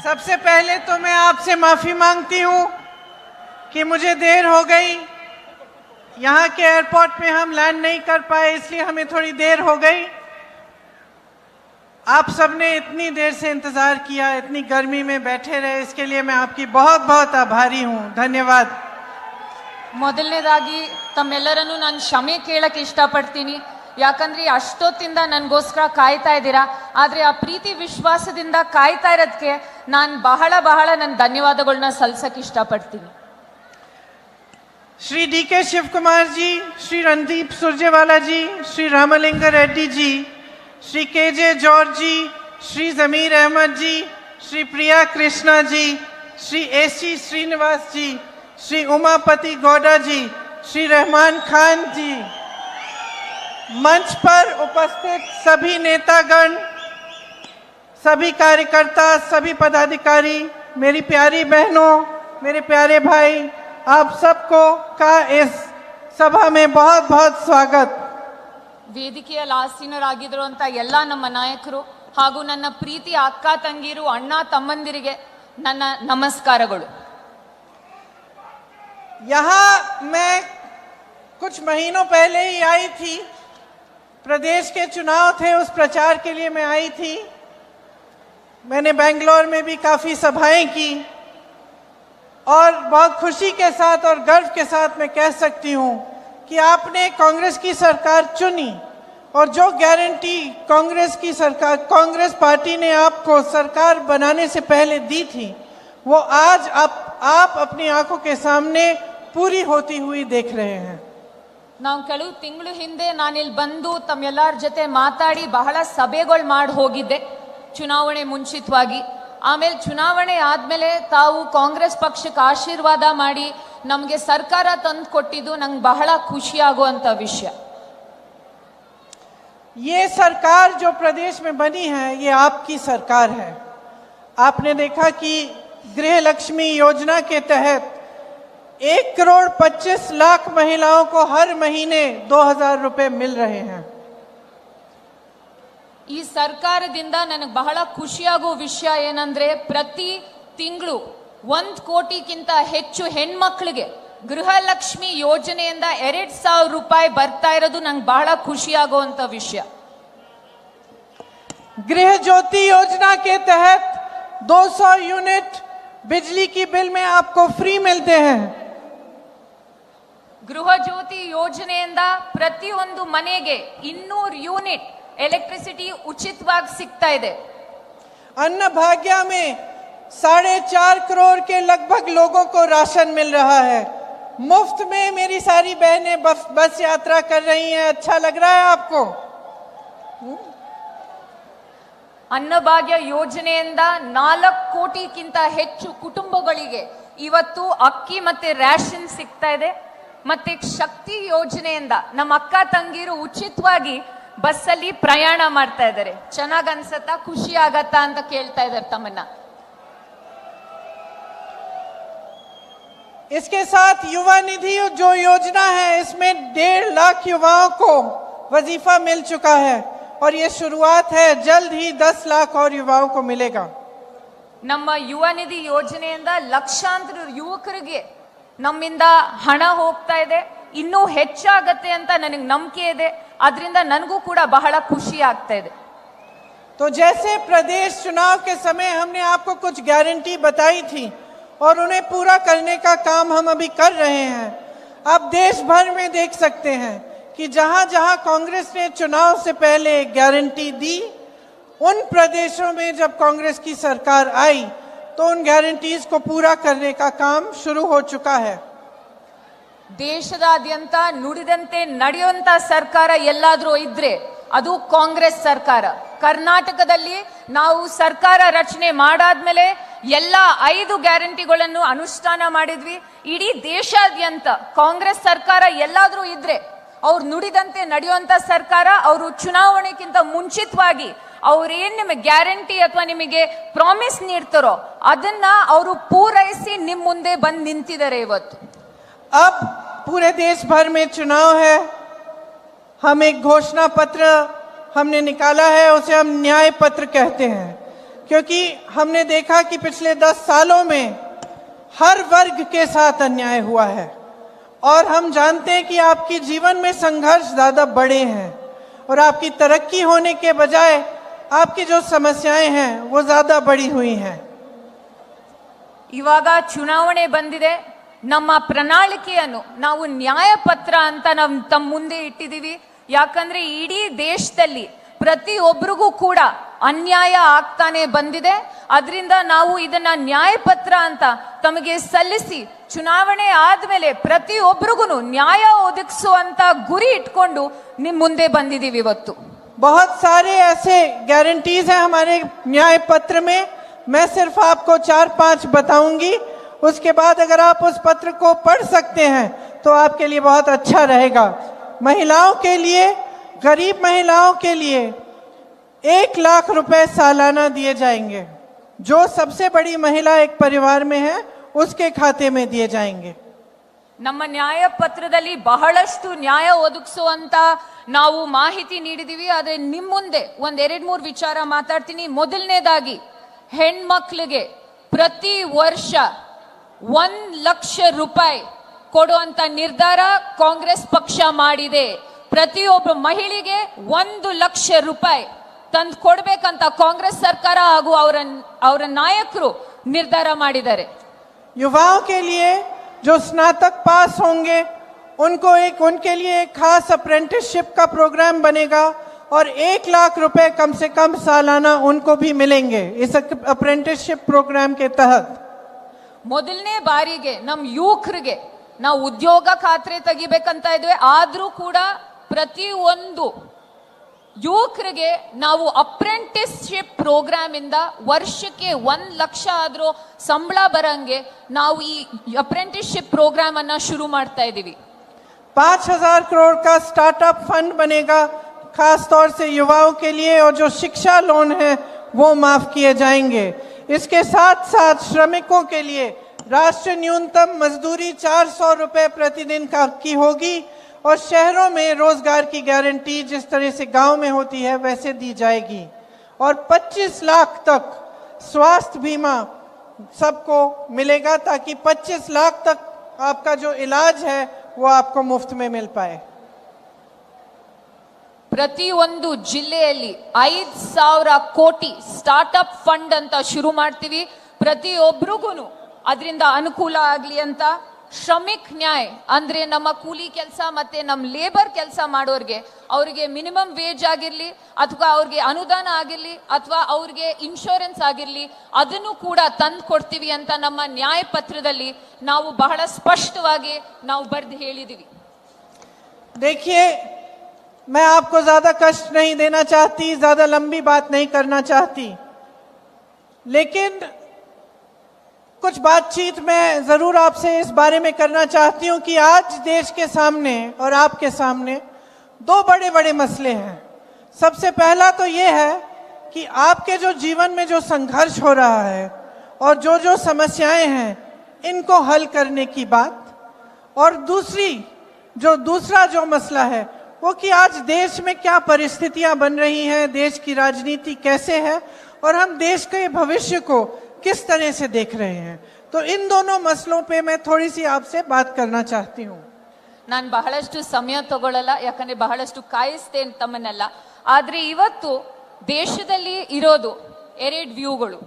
सबसे पहले तो मैं आपसे माफी मांगती हूं कि मुझे देर हो गई। यहाँ के एयरपोर्ट में हम लैंड नहीं कर पाए, इसलिए हमें थोड़ी देर हो गई। आप सबने इतनी देर से इंतजार किया, इतनी गर्मी में बैठे रहे, इसके लिए मैं आपकी बहुत बहुत आभारी हूं। धन्यवाद। ಮೊದಲನೇದಾಗಿ ತಮ್ಮೆಲ್ಲರನ್ನು ನಾನು ಕ್ಷಮೆ ಕೇಳಕ್ಕೆ ಇಷ್ಟಪಡ್ತೀನಿ. ಯಾಕಂದ್ರೆ ಅಷ್ಟೊತ್ತಿಂದ ನನಗೋಸ್ಕರ ಕಾಯ್ತಾ ಇದ್ದೀರಾ. ಆದರೆ ಆ ಪ್ರೀತಿ ವಿಶ್ವಾಸದಿಂದ ಕಾಯ್ತಾ ಇರೋದಕ್ಕೆ ನಾನು ಬಹಳ ನನ್ನ ಧನ್ಯವಾದಗಳನ್ನ ಸಲ್ಲಿಸಕ್ಕೆ ಇಷ್ಟಪಡ್ತೀನಿ. श्री DK शिव कुमार जी, श्री रणदीप सुरजेवाला जी, श्री रामलिंग रेड्डी जी, श्री KJ जॉर्ज जी, श्री जमीर अहमद जी, श्री प्रिया कृष्णा जी, श्री SC श्रीनिवास जी, श्री उमापति गौड़ा जी, श्री रहमान खान जी, मंच पर उपस्थित सभी नेतागण, सभी कार्यकर्ता, सभी पदाधिकारी, मेरी प्यारी बहनों, मेरे प्यारे भाई, आप सबको का इस सभा में बहुत बहुत स्वागत। ವೇದಿಕೆಯಲ್ಲಿ ಆಸೀನರಾಗಿರುವಂತ ಎಲ್ಲ ನಮ್ಮ ನಾಯಕರು ಹಾಗೂ ನನ್ನ ಪ್ರೀತಿಯ ಅಕ್ಕ ತಂಗಿರು, ಅಣ್ಣ ತಮ್ಮಂದಿರಿಗೆ ನನ್ನ ನಮಸ್ಕಾರಗಳು. यहाँ मैं कुछ महीनों पहले ही आई थी, प्रदेश के चुनाव थे, उस प्रचार के लिए मैं आई थी। मैंने बेंगलोर में भी काफ़ी सभाएं की और बहुत खुशी के साथ और गर्व के साथ मैं कह सकती हूं कि आपने कांग्रेस की सरकार चुनी और जो गारंटी कांग्रेस की सरकार, कांग्रेस पार्टी ने आपको सरकार बनाने से पहले दी थी, वो आज आप अपनी आंखों के सामने पूरी होती हुई देख रहे हैं। ನಾವು ಕೆಲವು ತಿಂಗಳು ಹಿಂದೆ ನಾನಿಲ್ಲಿ ಬಂದು ತಮ್ಮೆಲ್ಲರ ಜೊತೆ ಮಾತಾಡಿ ಬಹಳ ಸಭೆಗಳು ಮಾಡಿ ಹೋಗಿದ್ದೆ ಚುನಾವಣೆ ಮುಂಚಿತವಾಗಿ. ಆಮೇಲೆ ಚುನಾವಣೆ ಆದ್ಮೇಲೆ ತಾವು ಕಾಂಗ್ರೆಸ್ ಪಕ್ಷಕ್ಕೆ ಆಶೀರ್ವಾದ ಮಾಡಿ ನಮಗೆ ಸರ್ಕಾರ ತಂದು ಕೊಟ್ಟಿದ್ದು ನಂಗೆ ಬಹಳ ಖುಷಿ ಆಗುವಂತ ವಿಷಯ. ये सरकार जो प्रदेश में बनी है, ये आपकी सरकार है। आपने देखा कि गृह लक्ष्मी योजना के तहत 1,25,00,000 महिलाओं को हर महीने 2,000 रुपए मिल रहे हैं। ಈ ಸರ್ಕಾರದಿಂದ ನನಗೆ ಬಹಳ ಖುಷಿಯಾಗುವ ವಿಷಯ ಏನಂದ್ರೆ ಪ್ರತಿ ತಿಂಗಳು 1 ಕೋಟಿಗಿಂತ ಹೆಚ್ಚು ಹೆಣ್ಮಕ್ಳಿಗೆ ಗೃಹಲಕ್ಷ್ಮಿ ಯೋಜನೆಯಿಂದ 2,000 ರೂಪಾಯಿ ಬರ್ತಾ ಇರೋದು ನಂಗೆ ಬಹಳ ಖುಷಿಯಾಗುವಂತ ವಿಷಯ. गृह ज्योति योजना के तहत 200 यूनिट बिजली की बिल में आपको फ्री मिलते हैं। ಗೃಹ ಜ್ಯೋತಿ ಯೋಜನೆಯಿಂದ ಪ್ರತಿಯೊಂದು ಮನೆಗೆ 200 ಯೂನಿಟ್ ಎಲೆಕ್ಟ್ರಿಸಿಟಿ ಉಚಿತವಾಗಿ ಸಿಗ್ತಾ ಇದೆ. अन्न भाग्य में 4.5 करोड़ के लगभग लोगों को राशन मिल रहा है। मुफ्त में मेरी सारी बहनें बस यात्रा कर रही हैं। अच्छा लग रहा है आपको? ಅನ್ನಭಾಗ್ಯ ಯೋಜನೆಯಿಂದ 4 ಕೋಟಿಗಿಂತ ಹೆಚ್ಚು ಕುಟುಂಬಗಳಿಗೆ ಇವತ್ತು ಅಕ್ಕಿ ಮತ್ತೆ ರೇಷನ್ ಸಿಗ್ತಾ ಇದೆ. ಮತ್ತೆ ಶಕ್ತಿ ಯೋಜನೆಯಿಂದ ನಮ್ಮ ಅಕ್ಕ ತಂಗಿರು ಉಚಿತವಾಗಿ ಬಸ್ಸಲ್ಲಿ ಪ್ರಯಾಣ ಮಾಡ್ತಾ ಇದ್ದಾರೆ. ಚೆನ್ನಾಗ್ ಅನ್ಸತ್ತಾ, ಖುಷಿ ಆಗತ್ತಾ ಅಂತ ಕೇಳ್ತಾ ಇದ್ದಾರೆ ತಮ್ಮನ್ನ. इसके साथ युवा निधि जो योजना है, इसमें 1.5 लाख युवाओं को वजीफा मिल चुका है और ये शुरुआत है, जल्द ही 10 लाख और युवाओं को मिलेगा। ನಮ್ಮ ಯುವ ನಿಧಿ ಯೋಜನೆಯಿಂದ ಲಕ್ಷಾಂತರ ಯುವಕರಿಗೆ ನಮ್ಮಿಂದ ಹಣ ಹೋಗ್ತಾ ಇದೆ. ಇನ್ನೂ ಹೆಚ್ಚಾಗತ್ತೆ ಅಂತ ನನಗೆ ನಂಬಿಕೆ ಇದೆ. ಅದರಿಂದ ನನಗೂ ಕೂಡ ಬಹಳ ಖುಷಿ ಆಗ್ತಾ ಇದೆ. तो जैसे प्रदेश चुनाव के समय हमने आपको कुछ गारंटी बताई थी और उन्हें पूरा करने का काम हम अभी कर रहे हैं। आप देश भर में देख सकते हैं कि जहां जहां कांग्रेस ने चुनाव से पहले गारंटी दी, उन प्रदेशों में जब कांग्रेस की सरकार आई तो उन गारंटीज को पूरा करने का काम शुरू हो चुका है। ದೇಶದಾದ್ಯಂತ ನುಡಿದಂತೆ ನಡೆಯುವಂತ ಸರ್ಕಾರ ಎಲ್ಲಾದ್ರೂ ಇದ್ರೆ ಅದು ಕಾಂಗ್ರೆಸ್ ಸರ್ಕಾರ. ಕರ್ನಾಟಕದಲ್ಲಿ ನಾವು ಸರ್ಕಾರ ರಚನೆ ಮಾಡಾದ್ಮೇಲೆ ಎಲ್ಲ 5 ಗ್ಯಾರಂಟಿಗಳನ್ನು ಅನುಷ್ಠಾನ ಮಾಡಿದ್ವಿ. ಇಡೀ ದೇಶಾದ್ಯಂತ ಕಾಂಗ್ರೆಸ್ ಸರ್ಕಾರ ಎಲ್ಲಾದ್ರೂ ಇದ್ರೆ ಅವ್ರು ನುಡಿದಂತೆ ನಡೆಯುವಂತ ಸರ್ಕಾರ. ಅವರು ಚುನಾವಣೆಗಿಂತ ಮುಂಚಿತವಾಗಿ ಅವ್ರೇನ್ ನಿಮಗೆ ಗ್ಯಾರಂಟಿ ಅಥವಾ ನಿಮಗೆ ಪ್ರಾಮಿಸ್ ನೀಡ್ತಾರೋ ಅದನ್ನ ಅವರು ಪೂರೈಸಿ ನಿಮ್ ಮುಂದೆ ಬಂದು ನಿಂತಿದ್ದಾರೆ ಇವತ್ತು. अब पूरे देश भर में चुनाव है। हम एक घोषणा पत्र हमने निकाला है, उसे हम न्याय पत्र कहते हैं क्योंकि हमने देखा कि पिछले 10 सालों में हर वर्ग के साथ अन्याय हुआ है और हम जानते हैं कि आपके जीवन में संघर्ष ज़्यादा बड़े हैं और आपकी तरक्की होने के बजाय आपकी जो समस्याएं हैं वो ज़्यादा बड़ी हुई हैं। ಇವಾಗ ಚುನಾವಣೆ ಬಂದಿದೆ. ನಮ್ಮ ಪ್ರಣಾಳಿಕೆಯನ್ನು ನಾವು ನ್ಯಾಯಪತ್ರ ಅಂತ ನಾವು ತಮ್ಮ ಮುಂದೆ ಇಟ್ಟಿದ್ದೀವಿ. ಯಾಕಂದ್ರೆ ಇಡೀ ದೇಶದಲ್ಲಿ ಪ್ರತಿಯೊಬ್ಬರಿಗೂ ಕೂಡ ಅನ್ಯಾಯ ಆಗ್ತಾನೆ ಬಂದಿದೆ. ಅದರಿಂದ ನಾವು ಇದನ್ನ ನ್ಯಾಯಪತ್ರ ಅಂತ ತಮಗೆ ಸಲ್ಲಿಸಿ ಚುನಾವಣೆ ಆದ್ಮೇಲೆ ಪ್ರತಿಯೊಬ್ಬರಿಗೂ ನ್ಯಾಯ ಒದಗಿಸುವಂತ ಗುರಿ ಇಟ್ಕೊಂಡು ನಿಮ್ ಮುಂದೆ ಬಂದಿದ್ದೀವಿ ಇವತ್ತು. बहुत सारे ऐसे गारंटीज हैं हमारे न्याय पत्र में. मैं सिर्फ आपको 4-5 बताऊंगी. उसके बाद अगर आप उस पत्र को पढ़ सकते हैं तो आपके लिए बहुत अच्छा रहेगा. महिलाओं के लिए, गरीब महिलाओं के लिए 1 लाख रुपए सालाना दिए जाएंगे. जो सबसे बड़ी महिला एक परिवार में है उसके खाते में दिए जाएंगे. ನಮ್ಮ ನ್ಯಾಯ ಪತ್ರದಲ್ಲಿ ಬಹಳಷ್ಟು ನ್ಯಾಯ ಒದಗಿಸುವಂತ ನಾವು ಮಾಹಿತಿ ನೀಡಿದೀವಿ. ಆದ್ರೆ ನಿಮ್ ಮುಂದೆ ಒಂದ್ 2-3 ವಿಚಾರ ಮಾತಾಡ್ತೀನಿ. ಮೊದಲನೇದಾಗಿ ಹೆಣ್ಮಕ್ಳಿಗೆ ಪ್ರತಿ ವರ್ಷ 1 ಲಕ್ಷ ರೂಪಾಯಿ ಕೊಡುವಂತ ನಿರ್ಧಾರ ಕಾಂಗ್ರೆಸ್ ಪಕ್ಷ ಮಾಡಿದೆ. ಪ್ರತಿಯೊಬ್ಬ ಮಹಿಳೆಗೆ 1 ಲಕ್ಷ ರೂಪಾಯಿ ತಂದು ಕೊಡ್ಬೇಕಂತ ಕಾಂಗ್ರೆಸ್ ಸರ್ಕಾರ ಹಾಗೂ ಅವರ ನಾಯಕರು ನಿರ್ಧಾರ ಮಾಡಿದ್ದಾರೆ. युवाओं के लिए जो स्नातक पास होंगे उनके लिए एक खास अप्रेंटिसशिप का प्रोग्राम बनेगा और 1 लाख रुपए कम से कम सालाना उनको भी मिलेंगे इस अप्रेंटिसशिप प्रोग्राम के तहत. ಮೊದಲನೇ ಬಾರಿಗೆ ನಮ್ಮ ಯುವಕರಿಗೆ ನಾವು ಉದ್ಯೋಗ ಖಾತ್ರಿ ತೆಗಿಬೇಕಂತ ಇದ್ವಿ. ಆದ್ರೂ ಕೂಡ ಪ್ರತಿಯೊಂದು ಯುವಕರಿಗೆ ನಾವು ಅಪ್ರೆಂಟಿಸ್ಶಿಪ್ ಪ್ರೋಗ್ರಾಮ್ ಇಂದ ವರ್ಷಕ್ಕೆ 1 ಲಕ್ಷ ಆದ್ರೂ ಸಂಬಳ ಬರಂಗೆ ನಾವು ಈ ಅಪ್ರೆಂಟಿಸ್ಶಿಪ್ ಪ್ರೋಗ್ರಾಮ್ ಅನ್ನ ಶುರು ಮಾಡ್ತಾ ಇದೀವಿ. 5,000 करोड़ का स्टार्टअप फंड बनेगा खास तौर से युवाओं के लिए और जो शिक्षा लोन है वो माफ किए जाएंगे. इसके साथ साथ श्रमिकों के लिए राष्ट्रीय न्यूनतम मजदूरी 400 रुपए प्रतिदिन की होगी और शहरों में रोजगार की गारंटी जिस तरह से गांव में होती है वैसे दी जाएगी और 25 लाख तक स्वास्थ्य बीमा सबको मिलेगा ताकि 25 लाख तक आपका जो इलाज है वो आपको मुफ्त में मिल पाए. ಪ್ರತಿಯೊಂದು ಜಿಲ್ಲೆಯಲ್ಲಿ 5,000 ಕೋಟಿ ಸ್ಟಾರ್ಟ್ಅಪ್ ಫಂಡ್ ಅಂತ ಶುರು ಮಾಡ್ತೀವಿ. ಪ್ರತಿಯೊಬ್ಬರಿಗೂ ಅದರಿಂದ ಅನುಕೂಲ ಆಗ್ಲಿ ಅಂತ ಶ್ರಮಿಕ್ ನ್ಯಾಯ್ ಅಂದ್ರೆ ನಮ್ಮ ಕೂಲಿ ಕೆಲಸ ಮತ್ತೆ ನಮ್ಮ ಲೇಬರ್ ಕೆಲಸ ಮಾಡೋರ್ಗೆ ಅವರಿಗೆ ಮಿನಿಮಮ್ ವೇಜ್ ಆಗಿರ್ಲಿ ಅಥವಾ ಅವ್ರಿಗೆ ಅನುದಾನ ಆಗಿರ್ಲಿ ಅಥವಾ ಅವ್ರಿಗೆ ಇನ್ಶೂರೆನ್ಸ್ ಆಗಿರ್ಲಿ ಅದನ್ನು ಕೂಡ ತಂದು ಕೊಡ್ತೀವಿ ಅಂತ ನಮ್ಮ ನ್ಯಾಯ ಪತ್ರದಲ್ಲಿ ನಾವು ಬಹಳ ಸ್ಪಷ್ಟವಾಗಿ ನಾವು ಬರೆದು ಹೇಳಿದೀವಿ. देखिए, मैं आपको ज्यादा कष्ट नहीं देना चाहती, ज्यादा लंबी बात नहीं करना चाहती, लेकिन कुछ बातचीत मैं जरूर आपसे इस बारे में करना चाहती हूं कि आज देश के सामने और आपके सामने 2 बड़े बड़े मसले हैं. सबसे पहला तो ये है कि आपके जो जीवन में जो संघर्ष हो रहा है और जो समस्याएं हैं इनको हल करने की बात, और दूसरा जो मसला है वो कि आज देश में क्या परिस्थितियां बन रही हैं, देश की राजनीति कैसे है और हम देश के भविष्य को किस तरह से देख रहे हैं. तो इन दोनों मसलों पे मैं थोड़ी सी आपसे बात करना चाहती हूँ. ನಾನು ಬಹಳಷ್ಟು ಸಮಯ ತಗೊಳ್ಳಲ್ಲ, ಯಾಕಂದ್ರೆ ಬಹಳಷ್ಟು ಕಾಯಿಸ್ತೇನೆ ತಮ್ಮನ್ನೆಲ್ಲ. ಆದ್ರೆ ಇವತ್ತು ದೇಶದಲ್ಲಿ ಇರೋದು 2 ವ್ಯೂಗಳು.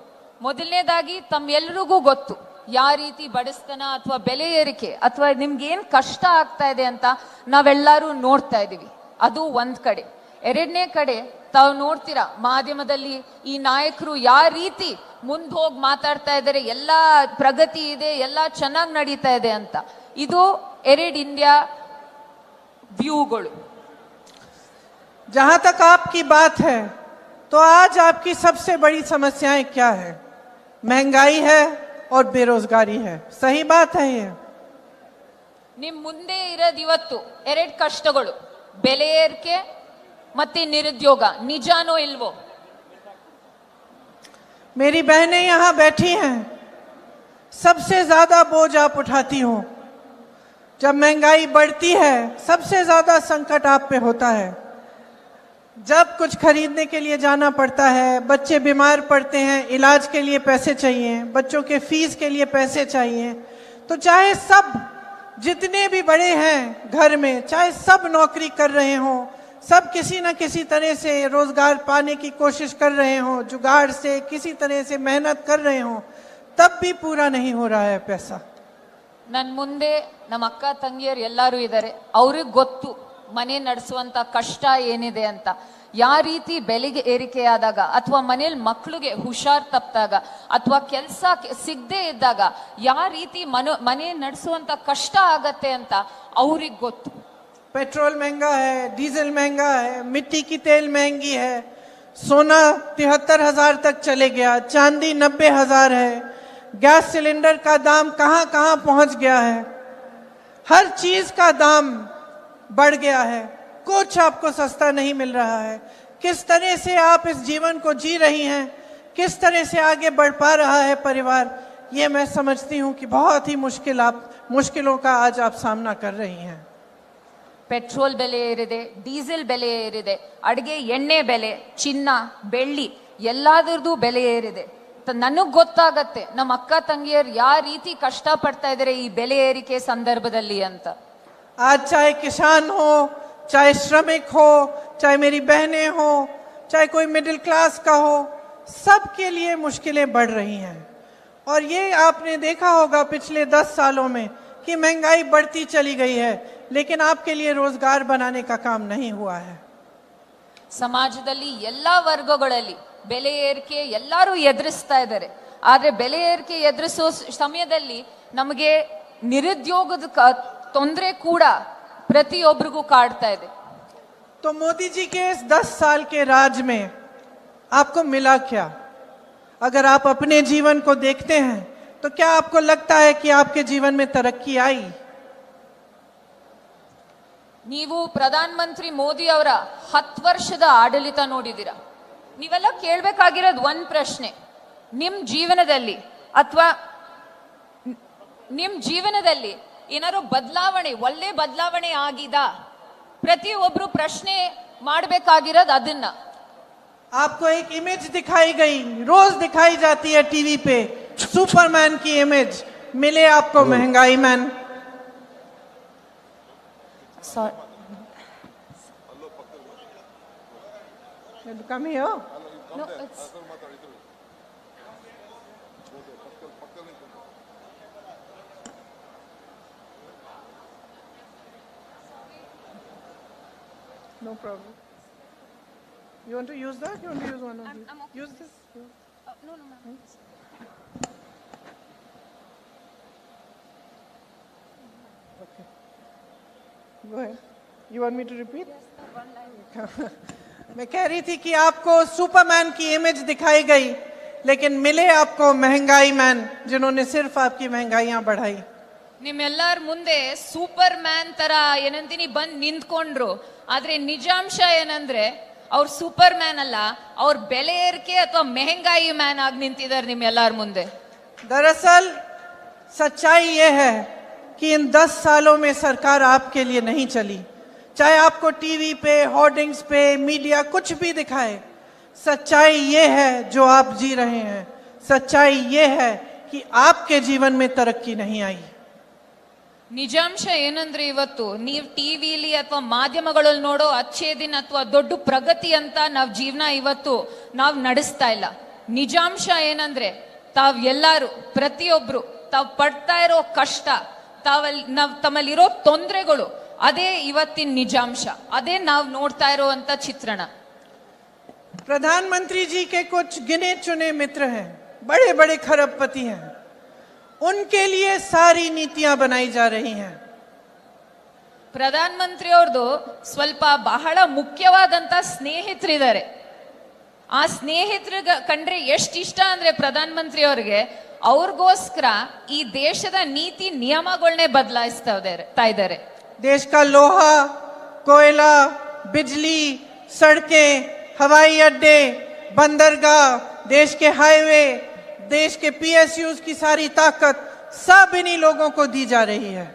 ಮೊದಲನೇದಾಗಿ ತಮ್ಮೆಲ್ಲರಿಗೂ ಗೊತ್ತು ಯಾವ ರೀತಿ ಬಡಸ್ತನ ಅಥವಾ ಬೆಲೆ ಏರಿಕೆ ಅಥವಾ ನಿಮ್ಗೆ ಏನ್ ಕಷ್ಟ ಆಗ್ತಾ ಇದೆ ಅಂತ ನಾವೆಲ್ಲರೂ ನೋಡ್ತಾ ಇದೀವಿ. ಅದು ಒಂದ್ ಕಡೆ. ಎರಡನೇ ಕಡೆ ತಾವು ನೋಡ್ತೀರಾ ಮಾಧ್ಯಮದಲ್ಲಿ ಈ ನಾಯಕರು ಯಾವ ರೀತಿ ಮುಂದೆ ಹೋಗಿ ಮಾತಾಡ್ತಾ ಇದ್ದಾರೆ, ಎಲ್ಲಾ ಪ್ರಗತಿ ಇದೆ, ಎಲ್ಲಾ ಚೆನ್ನಾಗಿ ನಡೀತಾ ಇದೆ ಅಂತ. ಇದು 2 ಇಂಡಿಯಾ ವ್ಯೂಗಳು. जहां तक आपकी बात है तो आज आपकी सबसे बड़ी समस्याएं क्या है? महंगाई है और बेरोजगारी है. सही बात है ये. ನಿಮ್ ಮುಂದೆ ಇರೋದು ಇವತ್ತು 2 ಕಷ್ಟಗಳು, ಬೆಲೆ ಏರಿಕೆ ಮತ್ತೆ ನಿರುದ್ಯೋಗ. ನಿಜಾನೋ ಇಲ್ವೋ? मेरी बहनें यहाँ बैठी हैं, सबसे ज्यादा बोझ आप उठाती हो. जब महंगाई बढ़ती है सबसे ज्यादा संकट आप पे होता है. जब कुछ खरीदने के लिए जाना पड़ता है, बच्चे बीमार पड़ते हैं, इलाज के लिए पैसे चाहिए, बच्चों के फीस के लिए पैसे चाहिए, तो चाहे सब जितने भी बड़े हैं घर में, चाहे सब नौकरी कर रहे हों, सब किसी न किसी तरह से रोजगार पाने की कोशिश कर रहे हों, जुगाड़ से किसी तरह से मेहनत कर रहे हों, तब भी पूरा नहीं हो रहा है पैसा। ನನ್ ಮುಂದೆ ನಮ್ಮ ಅಕ್ಕ ತಂಗಿಯರು ಎಲ್ಲರೂ ಇದ್ದಾರೆ, ಅವ್ರಿಗೆ ಗೊತ್ತು ಮನೆ ನಡೆಸುವಂತ ಕಷ್ಟ ಏನಿದೆ ಅಂತ. ಯಾವ ರೀತಿ ಬೆಲೆಗೆ ಏರಿಕೆಯಾದಾಗ ಅಥವಾ ಮನೇಲಿ ಮಕ್ಕಳಿಗೆ ಹುಷಾರ್ ತಪ್ಪಿದಾಗ ಅಥವಾ ಕೆಲಸ ಸಿಗದೆ ಇದ್ದಾಗ ಯಾವ ರೀತಿ ಮನೆ ನಡೆಸುವಂತ ಕಷ್ಟ ಆಗತ್ತೆ ಅಂತ ಅವ್ರಿಗೆ ಗೊತ್ತು. पेट्रोल महंगा है, डीजल महंगा है, मिट्टी की तेल महंगी है, सोना 73,000 तक चले गया, चांदी 90,000 है, गैस सिलेंडर का दाम कहां कहां पहुंच गया है, हर चीज का दाम बढ़ गया है, कुछ आपको सस्ता नहीं मिल रहा है। किस तरह से आप इस जीवन को जी रही हैं, किस तरह से आगे बढ़ पा रहा है परिवार, ये मैं समझती हूं कि बहुत ही मुश्किलों का आज आप सामना कर रही हैं। ಪೆಟ್ರೋಲ್ ಬೆಲೆ ಏರಿದೆ, ಡೀಸೆಲ್ ಬೆಲೆ ಏರಿದೆ, ಅಡಿಗೆ ಎಣ್ಣೆ ಬೆಲೆ, ಚಿನ್ನ ಬೆಳ್ಳಿ ಎಲ್ಲಾದ್ರದ್ದು ಬೆಲೆ ಏರಿದೆ. ನನಗ್ ಗೊತ್ತಾಗತ್ತೆ ನಮ್ಮ ಅಕ್ಕ ತಂಗಿಯರು ಯಾವ ರೀತಿ ಕಷ್ಟ ಪಡ್ತಾ ಇದಾರೆ ಈ ಬೆಲೆ ಏರಿಕೆ ಸಂದರ್ಭದಲ್ಲಿ ಅಂತ. आज चाहे किसान हो, चाहे श्रमिक हो, चाहे मेरी बहनें हो, चाहे कोई मिडिल क्लास का हो, सबके लिए मुश्किलें बढ़ रही हैं। और ये आपने देखा होगा पिछले 10 सालों में कि महंगाई बढ़ती चली गई है, लेकिन आपके लिए रोजगार बनाने का काम नहीं हुआ है। ಸಮಾಜದಲ್ಲಿ ಎಲ್ಲಾ ವರ್ಗಗಳಲ್ಲಿ ಬೆಲೆ ಏರಿಕೆ ಎಲ್ಲರೂ ಎದುರಿಸ್ತಾ ಇದ್ದಾರೆ. ಆದ್ರೆ ಬೆಲೆ ಏರಿಕೆ ಎದುರಿಸೋ ಸಮಯದಲ್ಲಿ ನಮಗೆ ನಿರುದ್ಯೋಗದ ತೊಂದರೆ ಕೂಡ ಪ್ರತಿಯೊಬ್ಬರಿಗೂ ಕಾಡ್ತಾ ಇದೆ. तो मोदी जी के इस 10 साल के राज में आपको मिला क्या? अगर आप अपने जीवन को देखते हैं तो क्या आपको लगता है कि आपके जीवन में तरक्की आई? ನೀವು ಪ್ರಧಾನ ಮಂತ್ರಿ ಮೋದಿ ಅವರ 10 ವರ್ಷದ ಆಡಳಿತ ನೋಡಿದಿರಾ. ನೀವೆಲ್ಲ ಕೇಳಬೇಕಾಗಿರೋದು ಒಂದ್ ಪ್ರಶ್ನೆ, ನಿಮ್ ಜೀವನದಲ್ಲಿ ಅಥವಾ ನಿಮ್ ಜೀವನದಲ್ಲಿ ಏನಾದ್ರು ಬದಲಾವಣೆ, ಒಳ್ಳೆ ಬದಲಾವಣೆ ಆಗಿದಾ? ಪ್ರತಿಯೊಬ್ರು ಪ್ರಶ್ನೆ ಮಾಡಬೇಕಾಗಿರೋದು ಅದನ್ನ. आपको एक इमेज दिखाई गई, रोज दिखाई जाती है टीवी पे, सुपरमैन की इमेज, मिले आपको महंगाई man? Come here. No, it's... No problem. You want to use that? You want to use one of these? I'm okay. Use this? No, ma'am. Okay. Go ahead. You want me to repeat? Yes, one line. मैं कह रही थी कि आपको Superman की image दिखाई गई, लेकिन मिले आपको महंगाई मैन, जिन्होंने सिर्फ आपकी महंगाइयां बढ़ाई। ನಿಮ್ಮೆಲ್ಲರ ಮುಂದೆ ಸೂಪರ್ ಮ್ಯಾನ್ ತರ ಏನಂತೀನಿ ಬಂದ್ ನಿಂತ್ಕೊಂಡ್ರು. ಆದ್ರೆ ನಿಜಾಂಶ ಏನಂದ್ರೆ ಅವ್ರ ಸೂಪರ್ ಮ್ಯಾನ್ ಅಲ್ಲ, ಅವ್ರ ಬೆಲೆ ಏರಿಕೆ ಅಥವಾ ಮೆಹಂಗಾಯಿ ಮ್ಯಾನ್ ಆಗಿ ನಿಂತಿದ್ದಾರೆ ನಿಮ್ಮೆಲ್ಲರ ಮುಂದೆ. दरअसल सच्चाई ये है कि इन 10 सालों में सरकार आपके लिए नहीं चली। चाहे आपको टीवी पे, होर्डिंग्स पे, मीडिया कुछ भी दिखाए, सच्चाई ये है जो आप जी रहे हैं। सच्चाई ये है कि आपके जीवन में तरक्की नहीं आई। ನಿಜಾಂಶ ಏನಂದ್ರೆ ಇವತ್ತು ನೀವ್ ಟಿವಿಲಿ ಅಥವಾ ಮಾಧ್ಯಮಗಳಲ್ಲಿ ನೋಡೋ ಅಚ್ಚೇ ದಿನ ಅಥವಾ ದೊಡ್ಡ ಪ್ರಗತಿ ಅಂತ ನಾವ್ ಜೀವನ ಇವತ್ತು ನಾವ್ ನಡೆಸ್ತಾ ಇಲ್ಲ. ನಿಜಾಂಶ ಏನಂದ್ರೆ ತಾವ್ ಎಲ್ಲಾರು ಪ್ರತಿಯೊಬ್ರು ತಾವ್ ಪಡ್ತಾ ಇರೋ ಕಷ್ಟ, ತಮ್ಮಲ್ಲಿರೋ ತೊಂದರೆಗಳು, ಅದೇ ಇವತ್ತಿನ ನಿಜಾಂಶ, ಅದೇ ನಾವ್ ನೋಡ್ತಾ ಇರೋಂತ ಚಿತ್ರಣ. प्रधानमंत्री जी के कुछ गिने चुने मित्र हैं, बड़े बड़े खरबपति हैं, उनके लिए सारी नीतियां बनाई जा रही हैं। ಪ್ರಧಾನ ಮಂತ್ರಿ ಅವ್ರದ್ದು ಸ್ವಲ್ಪ ಬಹಳ ಮುಖ್ಯವಾದಂತ ಸ್ನೇಹಿತರಿದ್ದಾರೆ. ಆ ಸ್ನೇಹಿತರ ಕಂಡ್ರೆ ಎಷ್ಟು ಇಷ್ಟ ಅಂದ್ರೆ ಪ್ರಧಾನ ಮಂತ್ರಿ ಅವ್ರಿಗೆ, ಅವ್ರಿಗೋಸ್ಕರ ಈ ದೇಶದ ನೀತಿ ನಿಯಮಗಳನ್ನೇ ಬದಲಾಯಿಸ್ತಾ ಇದ್ದಾರೆ. देश का लोहा, कोयला, बिजली, सड़कें, हवाई अड्डे, बंदरगाह, देश के हाईवे, देश के PSUs की सारी ताकत सब इन्हीं लोगों को दी जा रही है।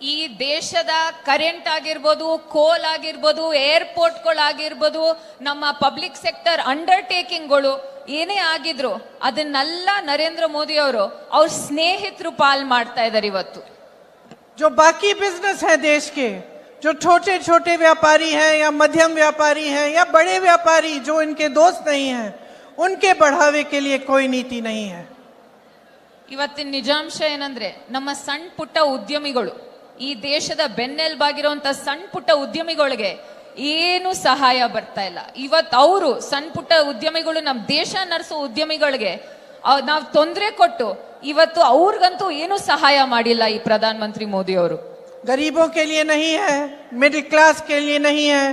ಈ ದೇಶದ ಕರೆಂಟ್ ಆಗಿರ್ಬೋದು, ಕೋಲ್ ಆಗಿರ್ಬೋದು, ಏರ್ಪೋರ್ಟ್ಗಳಾಗಿರ್ಬೋದು, ನಮ್ಮ ಪಬ್ಲಿಕ್ ಸೆಕ್ಟರ್ ಅಂಡರ್ಟೇಕಿಂಗ್ಗಳು ಏನೇ ಆಗಿದ್ರು ಅದನ್ನೆಲ್ಲ ನರೇಂದ್ರ ಮೋದಿ ಅವರು ಅವ್ರ ಸ್ನೇಹಿತರು ಪಾಲ್ ಮಾಡ್ತಾ ಇದ್ದಾರೆ ಇವತ್ತು. जो बाकी बिजनेस है देश के, जो छोटे छोटे व्यापारी हैं या मध्यम व्यापारी हैं या बड़े व्यापारी जो इनके दोस्त नहीं हैं, उनके बढ़ावे के लिए कोई नीति नहीं है. ಇವತ್ತಿನ ನಿಜಾಂಶ ಏನಂದ್ರೆ ನಮ್ಮ ಸಣ್ಣ ಪುಟ್ಟ ಉದ್ಯಮಿಗಳು, ಈ ದೇಶದ ಬೆನ್ನೆಲುಬಾಗಿರುವಂತ ಸಣ್ಣ ಪುಟ್ಟ ಉದ್ಯಮಿಗಳಿಗೆ ಏನು ಸಹಾಯ ಬರ್ತಾ ಇಲ್ಲ. ಇವತ್ತು ಅವರು ಸಣ್ಣ ಪುಟ್ಟ ಉದ್ಯಮಿಗಳು, ನಮ್ಮ ದೇಶ ನಡೆಸೋ ಉದ್ಯಮಿಗಳಿಗೆ ನಾವು ತೊಂದರೆ ಕೊಟ್ಟು ಇವತ್ತು ಅವ್ರಿಗಂತೂ ಏನು ಸಹಾಯ ಮಾಡಿಲ್ಲ ಈ ಪ್ರಧಾನ ಮಂತ್ರಿ ಮೋದಿ ಅವರು. गरीबों के लिए नहीं है, मिडिल क्लास के लिए नहीं है,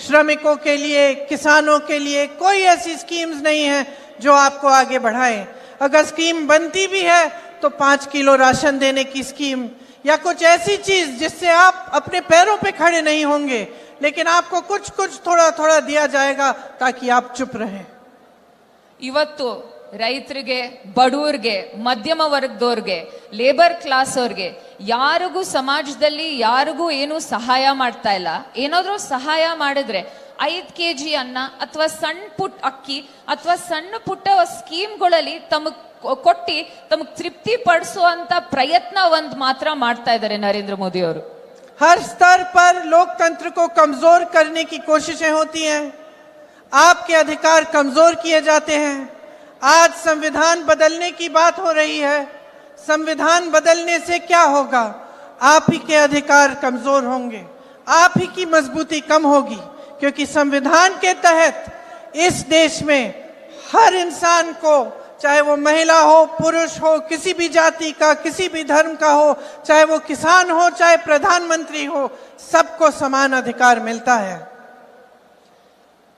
श्रमिकों के लिए, किसानों के लिए कोई ऐसी स्कीम्स नहीं है जो आपको आगे बढ़ाए. अगर स्कीम बनती भी है तो 5 किलो राशन देने की स्कीम या कुछ ऐसी चीज जिससे आप अपने पैरों पे खड़े नहीं होंगे, लेकिन आपको कुछ कुछ थोड़ा थोड़ा दिया जाएगा ताकि आप चुप रहें. ಇವತ್ತು ರೈತರಿಗೆ, ಬಡವರಿಗೆ, ಮಧ್ಯಮ ವರ್ಗದವ್ರಿಗೆ, ಲೇಬರ್ ಕ್ಲಾಸ್ ಅವ್ರಿಗೆ ಯಾರಿಗೂ ಸಮಾಜದಲ್ಲಿ ಯಾರಿಗೂ ಏನು ಸಹಾಯ ಮಾಡ್ತಾ ಇಲ್ಲ. ಏನಾದ್ರೂ ಸಹಾಯ ಮಾಡಿದ್ರೆ 5 kg ಅನ್ನ ಅಥವಾ ಸಣ್ಣ ಪುಟ್ಟ ಅಕ್ಕಿ ಅಥವಾ ಸಣ್ಣ ಪುಟ್ಟ ಸ್ಕೀಮ್ಗಳಲ್ಲಿ ತಮಗ್ ಕೊಟ್ಟಿ ತಮಗ್ ತೃಪ್ತಿ ಪಡಿಸುವಂತ ಪ್ರಯತ್ನ ಒಂದ್ ಮಾತ್ರ ಮಾಡ್ತಾ ಇದ್ದಾರೆ ನರೇಂದ್ರ ಮೋದಿ ಅವರು. हर स्तर पर लोकतंत्र को कमजोर करने की कोशिशें होती हैं, आपके अधिकार कमजोर किए जाते हैं. आज संविधान बदलने की बात हो रही है. संविधान बदलने से क्या होगा? आप ही के अधिकार कमजोर होंगे, आप ही की मजबूती कम होगी, क्योंकि संविधान के तहत इस देश में हर इंसान को, चाहे वो महिला हो, पुरुष हो, किसी भी जाति का, किसी भी धर्म का हो, चाहे वो किसान हो, चाहे प्रधानमंत्री हो, सबको समान अधिकार मिलता है.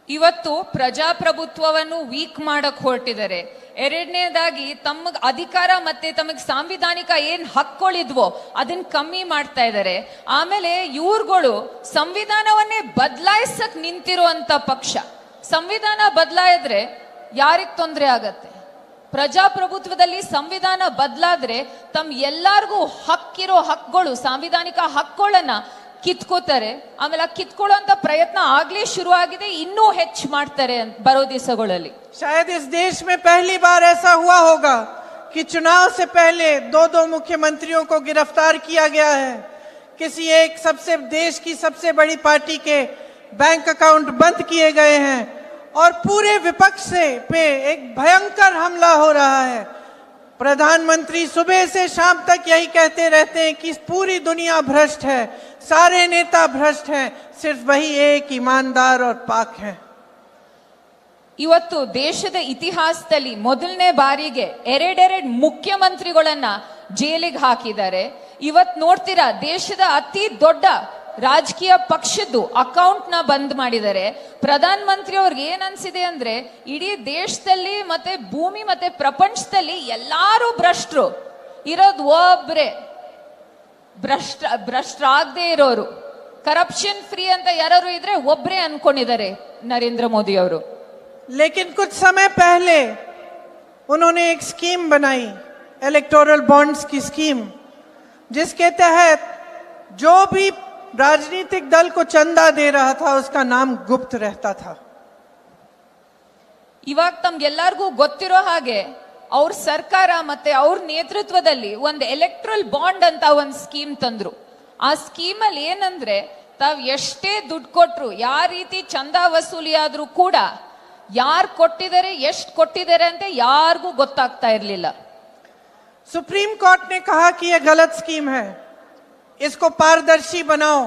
ಇವತ್ತು ಪ್ರಜಾಪ್ರಭುತ್ವವನ್ನು ವೀಕ್ ಮಾಡಕ್ ಹೊರಟಿದ್ದಾರೆ. ಎರಡನೇದಾಗಿ ತಮಗ್ ಅಧಿಕಾರ ಮತ್ತೆ ತಮಗ್ ಸಾಂವಿಧಾನಿಕ ಏನ್ ಹಕ್ಕೊಳಿದ್ವೋ ಅದನ್ನ ಕಮ್ಮಿ ಮಾಡ್ತಾ ಇದ್ದಾರೆ. ಆಮೇಲೆ ಇವ್ರುಗಳು ಸಂವಿಧಾನವನ್ನೇ ಬದಲಾಯಿಸಕ್ ನಿಂತಿರುವಂತ ಪಕ್ಷ. ಸಂವಿಧಾನ ಬದಲಾಯಿದ್ರೆ ಯಾರಿಗ್ ತೊಂದರೆ ಆಗತ್ತೆ? ಪ್ರಜಾಪ್ರಭುತ್ವದಲ್ಲಿ ಸಂವಿಧಾನ ಬದಲಾದ್ರೆ ತಮ್ಮ ಎಲ್ಲಾರ್ಗೂ ಹಕ್ಕಿರೋ ಹಕ್ಕುಗಳು, ಸಾಂವಿಧಾನಿಕ ಹಕ್ಕುಗಳನ್ನ ಕಿತ್ಕೋತಾರೆ. ಆಮೇಲೆ ಕಿತ್ಕೊಳ್ಳುವಂತ ಪ್ರಯತ್ನ ಆಗ್ಲೇ ಶುರು ಆಗಿದೆ, ಇನ್ನೂ ಹೆಚ್ಚು ಮಾಡ್ತಾರೆ ಬರೋ ದಿವಸಗಳಲ್ಲಿ. शायद इस देश में पहली बार ऐसा हुआ होगा कि चुनाव से पहले 2 मुख्यमंत्रियों को गिरफ्तार किया गया है. किसी एक देश की सबसे बड़ी पार्टी के बैंक अकाउंट बंद किए गए हैं और पूरे विपक्ष से पे एक भयंकर हमला हो रहा है. प्रधानमंत्री सुबह से शाम तक यही कहते रहते हैं कि पूरी दुनिया भ्रष्ट है, सारे नेता भ्रष्ट हैं, सिर्फ वही एक ईमानदार और पाक हैं. ಇವತ್ತು ದೇಶದ ಇತಿಹಾಸದಲ್ಲಿ ಮೊದಲನೇ ಬಾರಿಗೆ ಎರಡೆರಡು ಮುಖ್ಯಮಂತ್ರಿಗಳನ್ನ ಜೈಲಿಗೆ ಹಾಕಿದ್ದಾರೆ. ಇವತ್ ನೋಡ್ತೀರಾ, ದೇಶದ ಅತಿ ದೊಡ್ಡ ರಾಜಕೀಯ ಪಕ್ಷದ್ದು ಅಕೌಂಟ್ ನ ಬಂದ್ ಮಾಡಿದ್ದಾರೆ. ಪ್ರಧಾನ ಮಂತ್ರಿ ಅವ್ರಿಗೆ ಏನ್ ಅನ್ಸಿದೆ ಅಂದ್ರೆ, ಇಡೀ ದೇಶದಲ್ಲಿ ಮತ್ತೆ ಭೂಮಿ ಮತ್ತೆ ಪ್ರಪಂಚದಲ್ಲಿ ಎಲ್ಲಾರು ಭ್ರಷ್ಟರು ಇರೋದು ಒಬ್ರೆ, ಭ್ರಷ್ಟರಾಗದೆ ಇರೋರು, ಕರಪ್ಷನ್ ಫ್ರೀ ಅಂತ ಯಾರು ಇದ್ರೆ ಒಬ್ರೆ ಅನ್ಕೊಂಡಿದ್ದಾರೆ ನರೇಂದ್ರ ಮೋದಿ ಅವರು. लेकिन कुछ समय पहले उन्होंने एक स्कीम बनाई, इलेक्टोरल बॉन्ड्स की स्कीम, जिसके तहत जो भी राजनीतिक दल को चंदा दे रहा था उसका नाम गुप्त रहता था. ಇವಾಗ ತಮ್ಗೆಲ್ಲರಿಗೂ ಗೊತ್ತಿರೋ ಹಾಗೆ ಅವ್ರ ಸರ್ಕಾರ ಮತ್ತೆ ಅವ್ರ ನೇತೃತ್ವದಲ್ಲಿ ಒಂದು ಎಲೆಕ್ಟ್ರಲ್ ಬಾಂಡ್ ಅಂತ ಒಂದು ಸ್ಕೀಮ್ ತಂದ್ರು. ಆ ಸ್ಕೀಮ್ ಅಲ್ಲಿ ಏನಂದ್ರೆ, ತಾವ್ ಎಷ್ಟೇ ದುಡ್ಡು ಕೊಟ್ರು, ಯಾವ ರೀತಿ ಚಂದಾ ವಸೂಲಿ ಆದ್ರೂ ಕೂಡ ಯಾರು ಕೊಟ್ಟಿದ್ದಾರೆ, ಎಷ್ಟು ಕೊಟ್ಟಿದ್ದಾರೆ ಅಂತ ಯಾರಿಗೂ ಗೊತ್ತಾಗ್ತಾ ಇರಲಿಲ್ಲ. सुप्रीम कोर्ट ने कहा कि यह गलत स्कीम है, इसको पारदर्शी बनाओ,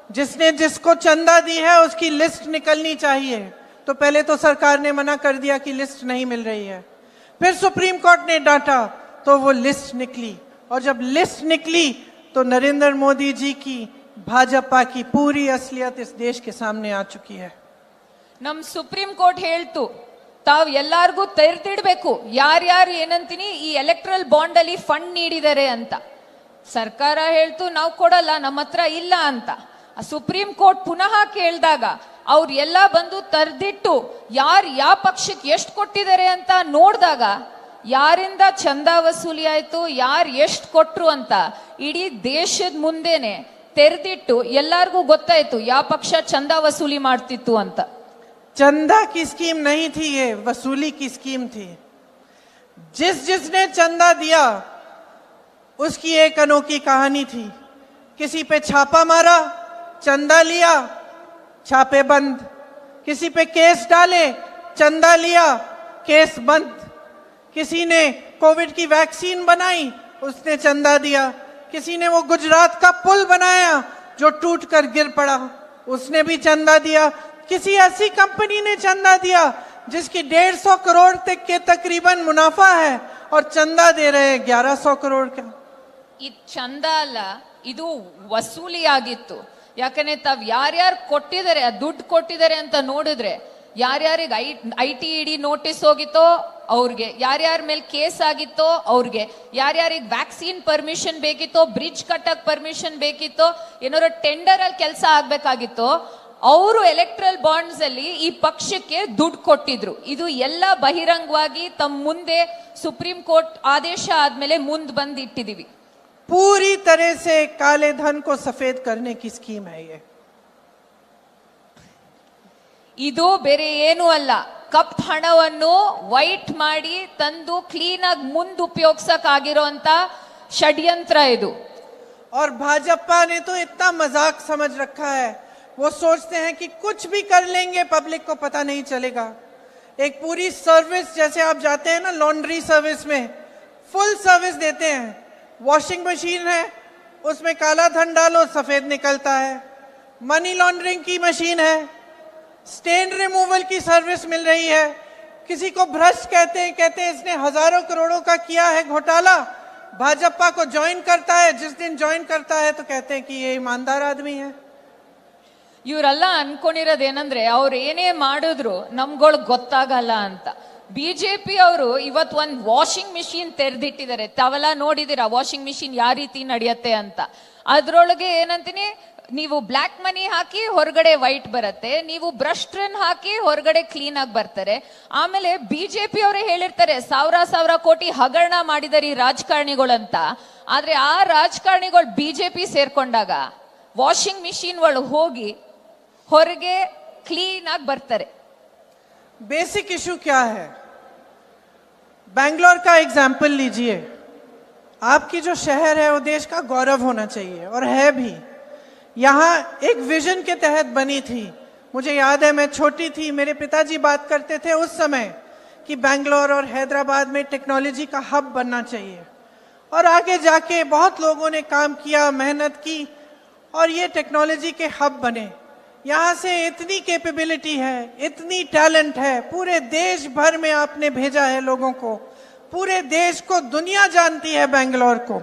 जिसने जिसको चंदा दी है उसकी लिस्ट निकलनी चाहिए. तो पहले तो सरकार ने मना कर दिया कि लिस्ट नहीं मिल रही है, फिर सुप्रीम कोर्ट ने डांटा तो वो लिस्ट निकली, और जब लिस्ट निकली तो नरेंद्र मोदी जी की भाजपा की पूरी असलियत इस देश के सामने आ चुकी है. ನಮ್ ಸುಪ್ರೀಂ ಕೋರ್ಟ್ ಹೇಳ್ತು, ತಾವ್ ಎಲ್ಲಾರ್ಗೂ ತೆರೆದಿಡ್ಬೇಕು ಯಾರ್ಯಾರು ಏನಂತೀನಿ ಈ ಎಲೆಕ್ಟ್ರಲ್ ಬಾಂಡ್ ಅಲ್ಲಿ ಫಂಡ್ ನೀಡಿದ್ದಾರೆ ಅಂತ. ಸರ್ಕಾರ ಹೇಳ್ತು ನಾವು ಕೊಡಲ್ಲ, ನಮ್ಮ ಹತ್ರ ಇಲ್ಲ ಅಂತ. ಸುಪ್ರೀಂ ಕೋರ್ಟ್ ಪುನಃ ಕೇಳಿದಾಗ ಅವ್ರು ಎಲ್ಲ ಬಂದು ತರ್ದಿಟ್ಟು ಯಾರು ಯಾವ ಪಕ್ಷಕ್ಕೆ ಎಷ್ಟು ಕೊಟ್ಟಿದ್ದಾರೆ ಅಂತ ನೋಡಿದಾಗ ಯಾರಿಂದ ಚಂದ ವಸೂಲಿ ಆಯ್ತು, ಯಾರು ಎಷ್ಟು ಕೊಟ್ರು ಅಂತ ಇಡೀ ದೇಶದ ಮುಂದೆನೆ ತೆರೆದಿಟ್ಟು ಎಲ್ಲಾರ್ಗೂ ಗೊತ್ತಾಯ್ತು ಯಾವ ಪಕ್ಷ ಚಂದ ವಸೂಲಿ ಮಾಡ್ತಿತ್ತು ಅಂತ. चंदा की स्कीम नहीं थी, ये वसूली की स्कीम थी। जिसने चंदा दिया उसकी एक अनोखी कहानी थी। किसी पे छापा मारा, चंदा लिया, छापे बंद। किसी पे केस डाले, चंदा लिया, केस बंद। किसी ने कोविड की वैक्सीन बनाई, उसने चंदा दिया। किसी ने वो गुजरात का पुल बनाया जो टूटकर गिर पड़ा, उसने भी चंदा दिया। किसी ऐसी कंपनी ने चंदा दिया जिसकी 150 करोड़ तक के तकरीबन मुनाफा है और चंदा दे रहे हैं 1100 करोड़ का। ಇದು ಚಂದ ಅಲ್ಲ, ಇದು ವಸೂಲಿ ಆಗಿತ್ತು. ಯಾಕಂದ್ರೆ ತಾವ್ ಯಾರ್ಯಾರು ಕೊಟ್ಟಿದ್ದಾರೆ, ದುಡ್ಡು ಕೊಟ್ಟಿದ್ದಾರೆ ಅಂತ ನೋಡಿದ್ರೆ ಯಾರ್ಯಾರಿಗೆ ITED ನೋಟಿಸ್ ಹೋಗಿತ್ತೋ ಅವ್ರಿಗೆ, ಯಾರ್ಯಾರ ಮೇಲೆ ಕೇಸ್ ಆಗಿತ್ತೋ ಅವ್ರಿಗೆ, ಯಾರ್ಯಾರಿಗೆ ವ್ಯಾಕ್ಸಿನ್ ಪರ್ಮಿಷನ್ ಬೇಕಿತ್ತೋ, ಬ್ರಿಡ್ಜ್ ಕಟ್ಟಕ್ ಪರ್ಮಿಷನ್ ಬೇಕಿತ್ತೋ, ಏನಾದ್ರು ಟೆಂಡರ್ ಅಲ್ಲಿ ಕೆಲಸ ಆಗ್ಬೇಕಾಗಿತ್ತೋ, ಅವರು ಎಲೆಕ್ಟ್ರಲ್ ಬಾಂಡ್ಸ್ ಅಲ್ಲಿ ಈ ಪಕ್ಷಕ್ಕೆ ದುಡ್ಡು ಕೊಟ್ಟಿದ್ರು. ಇದು ಎಲ್ಲ ಬಹಿರಂಗವಾಗಿ ತಮ್ಮ ಮುಂದೆ ಸುಪ್ರೀಂ ಕೋರ್ಟ್ ಆದೇಶ ಆದ್ಮೇಲೆ ಮುಂದ್ ಬಂದ್ ಇಟ್ಟಿದೀವಿ. पूरी तरह से काले धन को सफेद करने की स्कीम है ये। ಇದು ಬೇರೆ ಏನು ಅಲ್ಲ, ಕಪ್ ಹಣವನ್ನು ವೈಟ್ ಮಾಡಿ ತಂದು ಕ್ಲೀನ್ ಆಗಿ ಮುಂದೆ ಉಪಯೋಗಿಸಕ್ ಆಗಿರೋಂತ ಷಡ್ಯಂತ್ರ ಇದು. और भाजपा ने तो इतना मजाक समझ रखा है, वो सोचते हैं कि कुछ भी कर लेंगे, पब्लिक को पता नहीं चलेगा। एक पूरी सर्विस, जैसे आप जाते हैं ना लॉन्ड्री सर्विस में, फुल सर्विस देते हैं। वॉशिंग मशीन है, उसमें काला धन डालो, सफेद निकलता है। मनी लॉन्ड्रिंग की मशीन है, स्टेन रिमूवल की सर्विस मिल रही है। किसी को भ्रष्ट कहते हैं इसने हजारों करोड़ों का किया है घोटाला, भाजपा को ज्वाइन करता है। जिस दिन ज्वाइन करता है तो कहते हैं कि ये ईमानदार आदमी है। ಇವರೆಲ್ಲ ಅನ್ಕೊಂಡಿರೋದೇನಂದ್ರೆ ಅವ್ರು ಏನೇ ಮಾಡಿದ್ರು ನಮ್ಗಳು ಗೊತ್ತಾಗಲ್ಲ ಅಂತ. ಬಿಜೆಪಿ ಅವರು ಇವತ್ ಒಂದ್ ವಾಷಿಂಗ್ ಮಿಷಿನ್ ತೆರೆದಿಟ್ಟಿದ್ದಾರೆ. ತಾವೆಲ್ಲ ನೋಡಿದಿರ ವಾಷಿಂಗ್ ಮಿಷಿನ್ ಯಾವ ರೀತಿ ನಡೆಯುತ್ತೆ ಅಂತ. ಅದ್ರೊಳಗೆ ಏನಂತೀನಿ, ನೀವು ಬ್ಲಾಕ್ ಮನಿ ಹಾಕಿ ಹೊರಗಡೆ ವೈಟ್ ಬರುತ್ತೆ, ನೀವು ಭ್ರಷ್ಟರನ್ನ ಹಾಕಿ ಹೊರಗಡೆ ಕ್ಲೀನ್ ಆಗಿ ಬರ್ತಾರೆ. ಆಮೇಲೆ ಬಿಜೆಪಿ ಅವರೇ ಹೇಳಿರ್ತಾರೆ ಸಾವಿರ ಕೋಟಿ ಹಗರಣ ಮಾಡಿದಾರೆ ಈ ರಾಜಕಾರಣಿಗಳಂತ. ಆದ್ರೆ ಆ ರಾಜಕಾರಣಿಗಳು ಬಿಜೆಪಿ ಸೇರ್ಕೊಂಡಾಗ ವಾಷಿಂಗ್ ಮಿಷಿನ್ ಒಳಗೆ ಹೋಗಿ ಹೊರಗೆ ಕ್ಲೀನ್ ಆಗಿ ಬರ್ತಾರೆ. बेसिक इशू क्या है? बैंगलोर का एग्जाम्पल लीजिए। आपकी जो शहर है वो देश का गौरव होना चाहिए और है भी। यहाँ एक विजन के तहत बनी थी। मुझे याद है, मैं छोटी थी, मेरे पिताजी बात करते थे उस समय कि बैंगलोर और हैदराबाद में टेक्नोलॉजी का हब बनना चाहिए। और आगे जाके बहुत लोगों ने काम किया, मेहनत की और ये टेक्नोलॉजी के हब बने। यहाँ से इतनी कैपेबिलिटी है, इतनी टैलेंट है, पूरे देश भर में आपने भेजा है लोगों को, पूरे देश को दुनिया जानती है बैंगलोर को।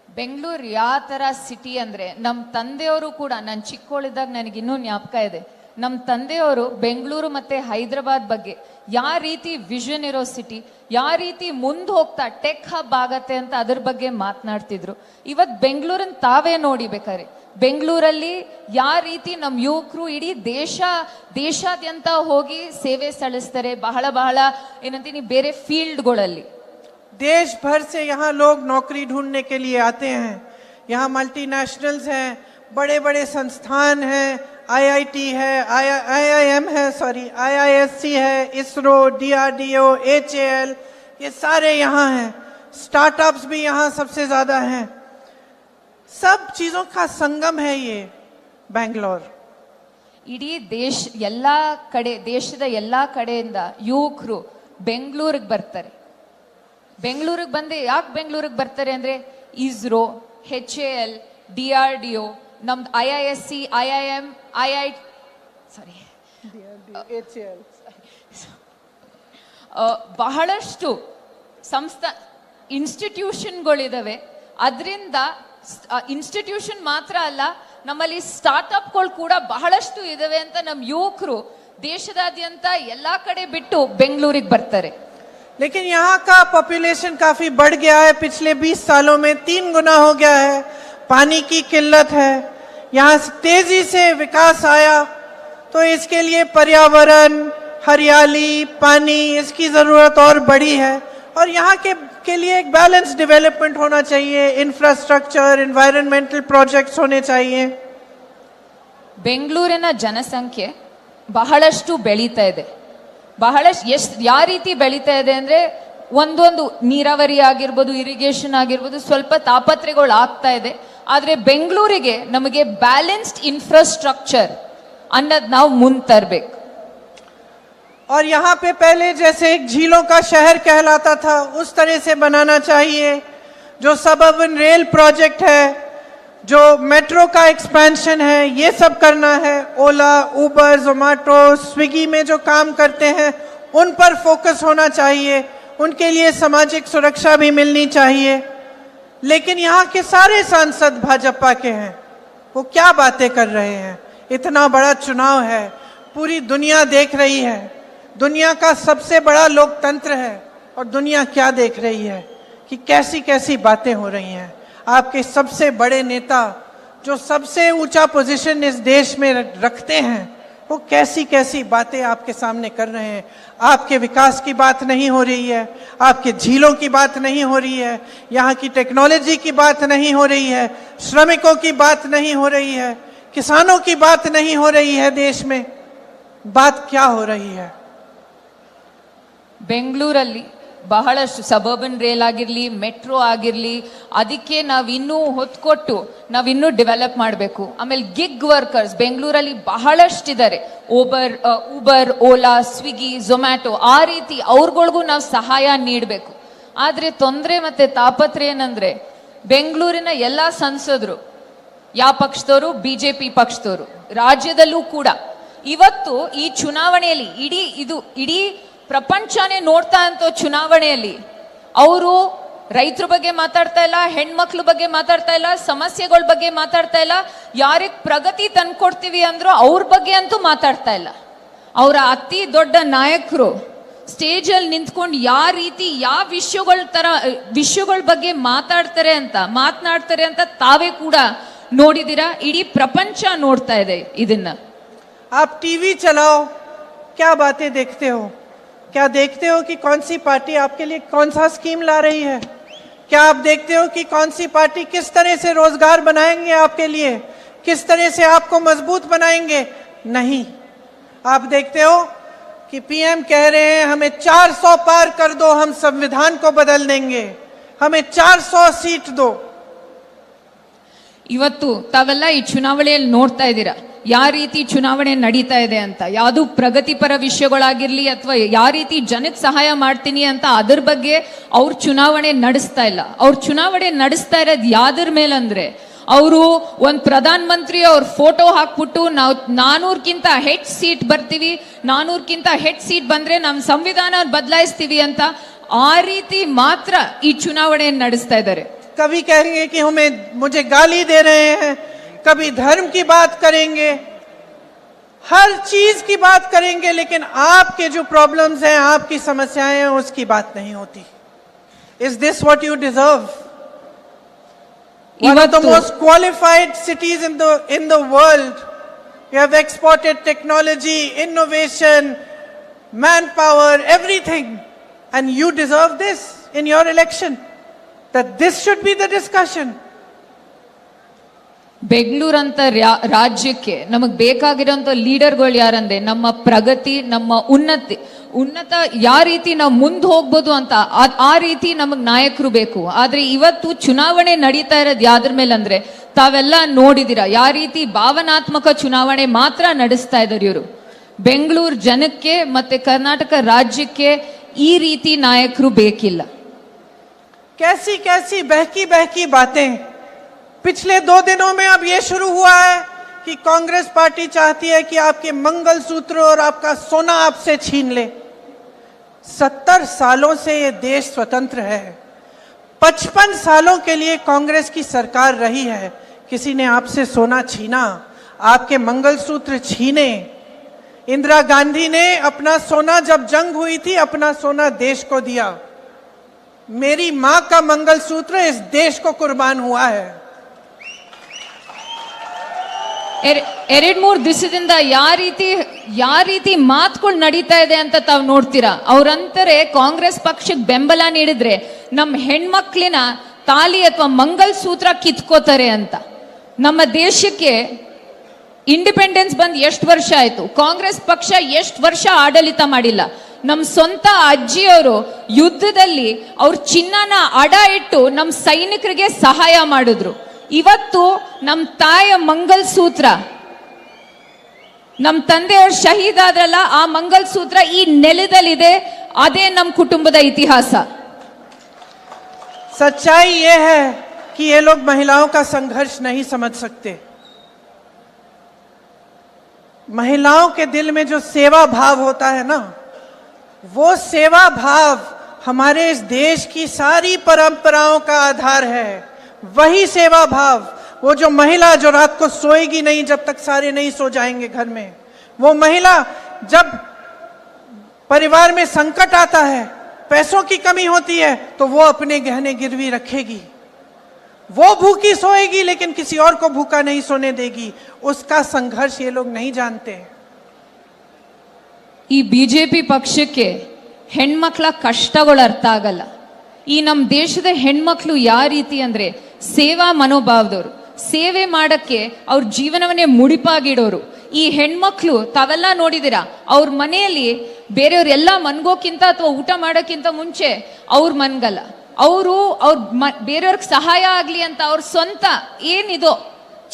ಬೆಂಗಳೂರು ಯಾವ ತರ ಸಿಟಿ ಅಂದ್ರೆ, ನಮ್ಮ ತಂದೆಯವರು ಕೂಡ, ನಾನು ಚಿಕ್ಕವಳಿದ್ದಾಗ ನನಗೆ ಇನ್ನೂ ಜ್ಞಾಪಕ ಇದೆ, ನಮ್ಮ ತಂದೆಯವರು ಬೆಂಗಳೂರು ಮತ್ತೆ ಹೈದರಾಬಾದ್ ಬಗ್ಗೆ ಯಾವ ರೀತಿ ವಿಷನ್ ಇರೋ ಸಿಟಿ, ಯಾವ ರೀತಿ ಮುಂದೆ ಹೋಗ್ತಾ ಟೆಕ್ ಹಬ್ ಆಗತ್ತೆ ಅಂತ ಅದ್ರ ಬಗ್ಗೆ ಮಾತನಾಡ್ತಿದ್ರು. ಇವತ್ ಬೆಂಗಳೂರನ್ನ ತಾವೇ ನೋಡಿ ಬೇಕಾರೆ, ಬೆಂಗಳೂರಲ್ಲಿ ಯಾವ ರೀತಿ ನಮ್ಮ ಯುವಕರು ಇಡೀ ದೇಶಾದ್ಯಂತ ಹೋಗಿ ಸೇವೆ ಸಲ್ಲಿಸ್ತಾರೆ, ಬಹಳ ಏನಂತೀನಿ ಬೇರೆ ಫೀಲ್ಡ್ಗಳಲ್ಲಿ. देश भर से यहाँ लोग नौकरी ढूंढने के लिए आते हैं। यहाँ मल्टीनेशनल्स हैं, बड़े बड़े संस्थान हैं, IIT है, IIM है, IISc है, इसरो, DRDO, HAL, ये सारे यहाँ हैं। स्टार्टअप्स भी यहाँ सबसे ज्यादा हैं। सब चीजों का संगम है ये बैंगलोर। ಇಡೀ ಎಲ್ಲಾ ಕಡೆ, ದೇಶದ ಎಲ್ಲಾ ಕಡೆಯಿಂದ ಯುವಕರು ಬೆಂಗಳೂರಿಗೆ ಬರ್ತಾರೆ. ಬೆಂಗಳೂರಿಗೆ ಬಂದು ಯಾಕೆ ಬೆಂಗಳೂರಿಗೆ ಬರ್ತಾರೆ ಅಂದ್ರೆ, ಇಸ್ರೋ, HAL, DRDO, ನಮ್ದು IISc, IIM, ಬಹಳಷ್ಟು ಇನ್ಸ್ಟಿಟ್ಯೂಷನ್ಗಳಿದಾವೆ. ಅದರಿಂದ ಇನ್ಸ್ಟಿಟ್ಯೂಷನ್ ಮಾತ್ರ ಅಲ್ಲ, ನಮ್ಮಲ್ಲಿ ಸ್ಟಾರ್ಟ್ಅಪ್ಗಳು ಕೂಡ ಬಹಳಷ್ಟು ಇದಾವೆ ಅಂತ ನಮ್ಮ ಯುವಕರು ದೇಶದಾದ್ಯಂತ ಎಲ್ಲಾ ಕಡೆ ಬಿಟ್ಟು ಬೆಂಗಳೂರಿಗೆ ಬರ್ತಾರೆ. लेकिन यहाँ का पॉपुलेशन काफी बढ़ गया है। पिछले 20 सालों में 3 गुना हो गया है। पानी की किल्लत है। यहाँ तेजी से विकास आया तो इसके लिए पर्यावरण, हरियाली, पानी, इसकी ज़रूरत और बड़ी है। और यहाँ के लिए एक बैलेंस डेवलपमेंट होना चाहिए, इंफ्रास्ट्रक्चर, एनवायरमेंटल प्रोजेक्ट्स होने चाहिए। ಬೆಂಗಳೂರಿನ ಜನಸಂಖ್ಯೆ ಬಹಳಷ್ಟು ಬೆಳೀತಾ ಇದೆ. ಬಹಳಷ್ಟು ಯಾವ ರೀತಿ ಬೆಳೀತಾ ಇದೆ ಅಂದ್ರೆ ಒಂದೊಂದು ನೀರಾವರಿ ಆಗಿರ್ಬೋದು, ಇರಿಗೇಷನ್ ಆಗಿರ್ಬೋದು, ಸ್ವಲ್ಪ ತಾಪತ್ರೆಗಳು ಆಗ್ತಾ ಇದೆ. ಆದ್ರೆ ಬೆಂಗಳೂರಿಗೆ ನಮಗೆ ಬ್ಯಾಲೆನ್ಸ್ಡ್ ಇನ್ಫ್ರಾಸ್ಟ್ರಕ್ಚರ್ ಅನ್ನೋದು ನಾವು ಮುಂದೆ ತರಬೇಕು. और यहाँ पे पहले जैसे एक झीलों का शहर कहलाता था, उस तरह से बनाना चाहिए। जो सबअर्बन रेल प्रोजेक्ट है, जो मेट्रो का एक्सपेंशन है, ये सब करना है। ओला, उबर, जोमेटो, स्विगी में जो काम करते हैं उन पर फोकस होना चाहिए, उनके लिए सामाजिक सुरक्षा भी मिलनी चाहिए। लेकिन यहाँ के सारे सांसद भाजपा के हैं, वो क्या बातें कर रहे हैं। इतना बड़ा चुनाव है, पूरी दुनिया देख रही है, दुनिया का सबसे बड़ा लोकतंत्र है, और दुनिया क्या देख रही है कि कैसी कैसी बातें हो रही हैं। आपके सबसे बड़े नेता जो सबसे ऊंचा पोजीशन इस देश में रखते हैं, वो कैसी कैसी बातें आपके सामने कर रहे हैं। आपके विकास की बात नहीं हो रही है, आपके झीलों की बात नहीं हो रही है, यहाँ की टेक्नोलॉजी की बात नहीं हो रही है, श्रमिकों की बात नहीं हो रही है, किसानों की बात नहीं हो रही है। देश में बात क्या हो रही है? ಬೆಂಗಳೂರಲ್ಲಿ ಬಹಳಷ್ಟು ಸಬರ್ಬನ್ ರೇಲ್ ಆಗಿರಲಿ, ಮೆಟ್ರೋ ಆಗಿರಲಿ, ಅದಕ್ಕೆ ನಾವಿನ್ನೂ ಹೊತ್ತು ಕೊಟ್ಟು ನಾವಿನ್ನೂ ಡೆವಲಪ್ ಮಾಡಬೇಕು. ಆಮೇಲೆ ಗಿಗ್ ವರ್ಕರ್ಸ್ ಬೆಂಗಳೂರಲ್ಲಿ ಬಹಳಷ್ಟಿದ್ದಾರೆ. ಉಬರ್, ಓಲಾ, ಸ್ವಿಗ್ಗಿ, ಝೊಮ್ಯಾಟೊ, ಆ ರೀತಿ ಅವ್ರಗಳಿಗೂ ನಾವು ಸಹಾಯ ನೀಡಬೇಕು. ಆದರೆ ತೊಂದರೆ ಮತ್ತೆ ತಾಪತ್ರೆ ಏನಂದ್ರೆ ಬೆಂಗಳೂರಿನ ಎಲ್ಲ ಸಂಸದರು ಯಾವ ಪಕ್ಷದವರು, ಬಿಜೆಪಿ ಪಕ್ಷದವರು, ರಾಜ್ಯದಲ್ಲೂ ಕೂಡ ಇವತ್ತು ಈ ಚುನಾವಣೆಯಲ್ಲಿ ಇಡೀ ಪ್ರಪಂಚನೇ ನೋಡ್ತಾ ಅಂತ ಚುನಾವಣೆಯಲ್ಲಿ ಅವರು ರೈತರ ಬಗ್ಗೆ ಮಾತಾಡ್ತಾ ಇಲ್ಲ, ಹೆಣ್ಮಕ್ಳ ಬಗ್ಗೆ ಮಾತಾಡ್ತಾ ಇಲ್ಲ, ಸಮಸ್ಯೆಗಳ ಬಗ್ಗೆ ಮಾತಾಡ್ತಾ ಇಲ್ಲ. ಯಾರಿಗೆ ಪ್ರಗತಿ ತಂದ್ಕೊಡ್ತೀವಿ ಅಂದ್ರೂ ಅವ್ರ ಬಗ್ಗೆ ಅಂತೂ ಮಾತಾಡ್ತಾ ಇಲ್ಲ. ಅವರ ಅತಿ ದೊಡ್ಡ ನಾಯಕರು ಸ್ಟೇಜ್ ಅಲ್ಲಿ ನಿಂತ್ಕೊಂಡು ಯಾವ ರೀತಿ ಯಾವ ವಿಷಯಗಳ ಬಗ್ಗೆ ಮಾತನಾಡ್ತಾರೆ ಅಂತ ತಾವೇ ಕೂಡ ನೋಡಿದಿರಾ. ಇಡೀ ಪ್ರಪಂಚ ನೋಡ್ತಾ ಇದೆ ಇದನ್ನ. आप टीवी चलाओ, क्या बातें देखते हो? क्या देखते हो कि कौन सी पार्टी आपके लिए कौन सा स्कीम ला रही है? क्या आप देखते हो कि कौन सी पार्टी किस तरह से रोजगार बनाएंगे आपके लिए, किस तरह से आपको मजबूत बनाएंगे? नहीं। आप देखते हो कि पीएम कह रहे हैं हमें 400 पार कर दो, हम संविधान को बदल देंगे, हमें 400 सीट दो। ಇವತ್ತು ತಾವೆಲ್ಲ ಈ ಚುನಾವಣೆಯಲ್ಲಿ ನೋಡ್ತಾ ಇದ್ದೀರಾ ಯಾವ ರೀತಿ ಚುನಾವಣೆ ನಡೀತಾ ಇದೆ ಅಂತ. ಯಾವುದು ಪ್ರಗತಿಪರ ವಿಷಯಗಳಾಗಿರ್ಲಿ ಅಥವಾ ಯಾವ ರೀತಿ ಜನಕ್ಕೆ ಸಹಾಯ ಮಾಡ್ತೀನಿ ಅಂತ ಅದ್ರ ಬಗ್ಗೆ ಅವ್ರ ಚುನಾವಣೆ ನಡೆಸ್ತಾ ಇಲ್ಲ. ಅವ್ರ ಚುನಾವಣೆ ನಡೆಸ್ತಾ ಇರೋದು ಯಾವ್ದ್ರ ಮೇಲಂದ್ರೆ ಅವರು ಒಂದು ಪ್ರಧಾನ ಮಂತ್ರಿ ಅವ್ರ ಫೋಟೋ ಹಾಕ್ಬಿಟ್ಟು ನಾವು 400ಕ್ಕಿಂತ ಹೆಚ್ಚು ಸೀಟ್ ಬರ್ತೀವಿ, 400ಕ್ಕಿಂತ ಹೆಚ್ಚು ಸೀಟ್ ಬಂದ್ರೆ ನಮ್ಮ ಸಂವಿಧಾನ ಬದಲಾಯಿಸ್ತೀವಿ ಅಂತ ಆ ರೀತಿ ಮಾತ್ರ ಈ ಚುನಾವಣೆ ನಡೆಸ್ತಾ ಇದ್ದಾರೆ. कभी कहेंगे कि मुझे गाली दे रहे हैं, कभी धर्म की बात करेंगे, हर चीज की बात करेंगे, लेकिन आपके जो प्रॉब्लम्स हैं, आपकी समस्याएं हैं, उसकी बात नहीं होती. Is this what you deserve? One of the most qualified cities in the world. You have exported technology, innovation, manpower, everything, and you deserve this in your election. That this should be the discussion. ಬೆಂಗಳೂರಂತ ರಾಜ್ಯಕ್ಕೆ ನಮಗ್ ಬೇಕಾಗಿರೋಂಥ ಲೀಡರ್ಗಳು ಯಾರಂದ್ರೆ ನಮ್ಮ ಪ್ರಗತಿ, ನಮ್ಮ ಉನ್ನತ ಯಾವ ರೀತಿ ನಾವು ಮುಂದೆ ಹೋಗ್ಬೋದು ಅಂತ ಆ ರೀತಿ ನಮಗ್ ನಾಯಕರು ಬೇಕು. ಆದ್ರೆ ಇವತ್ತು ಚುನಾವಣೆ ನಡೀತಾ ಇರೋದು ಯಾವ್ದ್ರ ಮೇಲೆ ಅಂದ್ರೆ ತಾವೆಲ್ಲ ನೋಡಿದಿರಾ ಯಾವ ರೀತಿ ಭಾವನಾತ್ಮಕ ಚುನಾವಣೆ ಮಾತ್ರ ನಡೆಸ್ತಾ ಇದ್ದಾರೆ ಇವರು. ಬೆಂಗಳೂರು ಜನಕ್ಕೆ ಮತ್ತೆ ಕರ್ನಾಟಕ ರಾಜ್ಯಕ್ಕೆ ಈ ರೀತಿ ನಾಯಕರು ಬೇಕಿಲ್ಲ. कैसी कैसी बहकी बातें पिछले 2 दिनों में अब ये शुरू हुआ है कि कांग्रेस पार्टी चाहती है कि आपके मंगलसूत्र और आपका सोना आपसे छीन ले। 70 सालों से ये देश स्वतंत्र है, 55 सालों के लिए कांग्रेस की सरकार रही है। किसी ने आपसे सोना छीना, आपके मंगलसूत्र छीने? इंदिरा गांधी ने अपना सोना, जब जंग हुई थी, अपना सोना देश को दिया। मेरी मां का मंगलसूत्र इस देश को कुर्बान हुआ है. 2-3 ದಿವಸದಿಂದ ಯಾವ ರೀತಿ ಯಾವ ರೀತಿ ಮಾತುಗಳು ನಡೀತಾ ಇದೆ ಅಂತ ತಾವು ನೋಡ್ತೀರಾ. ಅವ್ರಂತಾರೆ ಕಾಂಗ್ರೆಸ್ ಪಕ್ಷಕ್ಕೆ ಬೆಂಬಲ ನೀಡಿದ್ರೆ ನಮ್ಮ ಹೆಣ್ಮಕ್ಳಿನ ತಾಲಿ ಅಥವಾ ಮಂಗಲ್ ಸೂತ್ರ ಕಿತ್ಕೋತಾರೆ ಅಂತ. ನಮ್ಮ ದೇಶಕ್ಕೆ ಇಂಡಿಪೆಂಡೆನ್ಸ್ ಬಂದ್ ಎಷ್ಟು ವರ್ಷ ಆಯ್ತು? ಕಾಂಗ್ರೆಸ್ ಪಕ್ಷ ಎಷ್ಟು ವರ್ಷ ಆಡಳಿತ ಮಾಡಿಲ್ಲ. ನಮ್ಮ ಸ್ವಂತ ಅಜ್ಜಿಯವರು ಯುದ್ಧದಲ್ಲಿ ಅವ್ರ ಚಿನ್ನನ ಅಡ ಇಟ್ಟು ನಮ್ಮ ಸೈನಿಕರಿಗೆ ಸಹಾಯ ಮಾಡಿದ್ರು. ಇವತ್ತು ನಮ್ಮ ತಾಯ ಮಂಗಲ್ ಸೂತ್ರ, ನಮ್ಮ ತಂದೆಯವ್ರ ಶಹೀದ್ ಆದ್ರಲ್ಲ, ಆ ಮಂಗಲ್ ಸೂತ್ರ ಈ ನೆಲದಲ್ಲಿದೆ. ಅದೇ ನಮ್ಮ ಕುಟುಂಬದ ಇತಿಹಾಸ. सच्चाई ये है कि ये लोग महिलाओं का संघर्ष नहीं समझ सकते। महिलाओं के दिल में जो सेवा भाव होता है ना, वो सेवा भाव हमारे इस देश की सारी परंपराओं का आधार है। वही सेवा भाव, वो जो महिला जो रात को सोएगी नहीं जब तक सारे नहीं सो जाएंगे घर में, वो महिला जब परिवार में संकट आता है, पैसों की कमी होती है, तो वो अपने गहने गिरवी रखेगी। वो भूखी सोएगी लेकिन किसी और को भूखा नहीं सोने देगी। उसका संघर्ष ये लोग नहीं जानते। ಈ ಬಿಜೆಪಿ ಪಕ್ಷಕ್ಕೆ ಹೆಣ್ಮಕ್ಳ ಕಷ್ಟಗಳು ಅರ್ಥ ಆಗಲ್ಲ. ಈ ನಮ್ಮ ದೇಶದ ಹೆಣ್ಮಕ್ಳು ಯಾವ ರೀತಿ ಅಂದ್ರೆ ಸೇವಾ ಮನೋಭಾವದವರು, ಸೇವೆ ಮಾಡಕ್ಕೆ ಅವ್ರ ಜೀವನವನ್ನೇ ಮುಡಿಪಾಗಿಡೋರು. ಈ ಹೆಣ್ಮಕ್ಳು ತಾವೆಲ್ಲ ನೋಡಿದಿರಾ, ಅವ್ರ ಮನೆಯಲ್ಲಿ ಬೇರೆಯವ್ರೆಲ್ಲ ಮನ್ಗೋಕ್ಕಿಂತ ಅಥವಾ ಊಟ ಮಾಡೋಕ್ಕಿಂತ ಮುಂಚೆ ಅವ್ರ ಮನ್ಗಲ್ಲ. ಅವರು ಬೇರೆಯವ್ರಿಗೆ ಸಹಾಯ ಆಗ್ಲಿ ಅಂತ ಅವ್ರ ಸ್ವಂತ ಏನಿದೋ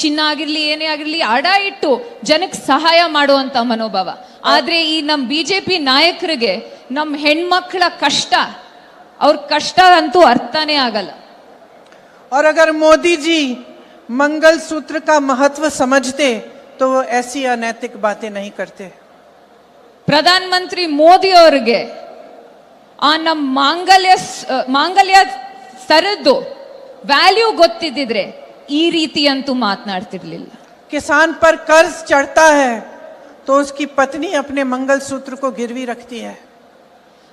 ಚಿನ್ನ ಆಗಿರ್ಲಿ ಏನೇ ಆಗಿರ್ಲಿ ಅಡ ಇಟ್ಟು ಜನಕ್ಕೆ ಸಹಾಯ ಮಾಡುವಂತ ಮನೋಭಾವ. ಆದ್ರೆ ಈ ನಮ್ಮ ಬಿಜೆಪಿ ನಾಯಕರಿಗೆ ನಮ್ಮ ಹೆಣ್ಮಕ್ಳ ಕಷ್ಟ, ಅವ್ರ ಕಷ್ಟ ಅಂತೂ ಅರ್ಥನೇ ಆಗಲ್ಲ. और अगर मोदी जी मंगल सूत्र का महत्व समझते तो वो ऐसी अनैतिक बातें नहीं करते। ಪ್ರಧಾನ ಮಂತ್ರಿ ಮೋದಿ ಅವರಿಗೆ ಆ ನಮ್ಮ ಮಾಂಗಲ್ಯ ಸರದ್ದು ವ್ಯಾಲ್ಯೂ ಗೊತ್ತಿದ್ದಿದ್ರೆ ಈ ರೀತಿ ಅಂತೂ ಮಾತನಾಡ್ತಿರ್ಲಿಲ್ಲ. किसान पर कर्ज चढ़ता है तो उसकी पत्नी अपने मंगल सूत्र को गिरवी रखती है।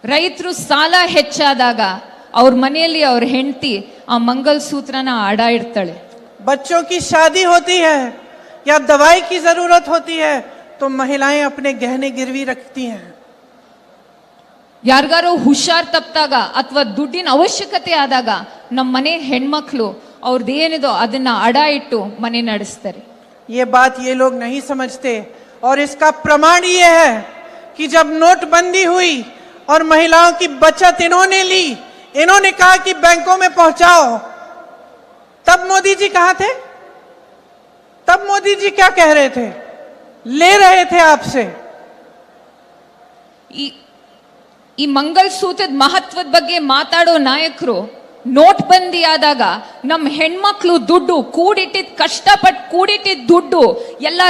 ರೈತರು ಸಾಲ ಹೆಚ್ಚಾದಾಗ ಅವ್ರ ಮನೆಯಲ್ಲಿ ಅವ್ರ ಹೆಂಡತಿ ಆ ಮಂಗಲ್ ಸೂತ್ರನ ಅಡ ಇಡ್ತಾಳೆ. बच्चों की शादी होती है या दवाई की जरूरत होती है तो महिलाएं अपने गहने गिरवी रखती हैं। ಯಾರಿಗಾರು ಹುಷಾರ್ ತಪ್ಪಿದಾಗ ಅಥವಾ ದುಡ್ಡಿನ ಅವಶ್ಯಕತೆ ಆದಾಗ ನಮ್ಮ ಮನೆ ಹೆಣ್ಮಕ್ಳು ಅವ್ರದ್ದೇನಿದೋ ಅದನ್ನ ಅಡ ಇಟ್ಟು ಮನೆ ನಡೆಸ್ತಾರೆ. ये बात ये लोग नहीं समझते और इसका प्रमाण ये है कि जब नोटबंदी हुई और महिलाओं की बचत इन्होंने ली, इन्होंने कहा कि बैंकों में पहुंचाओ, तब मोदी जी कहां थे? तब मोदी जी क्या कह रहे थे? ले रहे थे आपसे। ಈ ಮಂಗಲ್ ಸೂತ್ರದ ಮಹತ್ವದ ಬಗ್ಗೆ ಮಾತಾಡೋ ನಾಯಕರು ನೋಟ್ ಬಂದಿ ಆದಾಗ ನಮ್ಮ ಹೆಣ್ಮಕ್ಳು ದುಡ್ಡು ಕೂಡಿಟ್ಟಿದ್ ಕಷ್ಟಪಟ್ಟು ಕೂಡಿಟ್ಟಿದ್ ದುಡ್ಡು ಎಲ್ಲ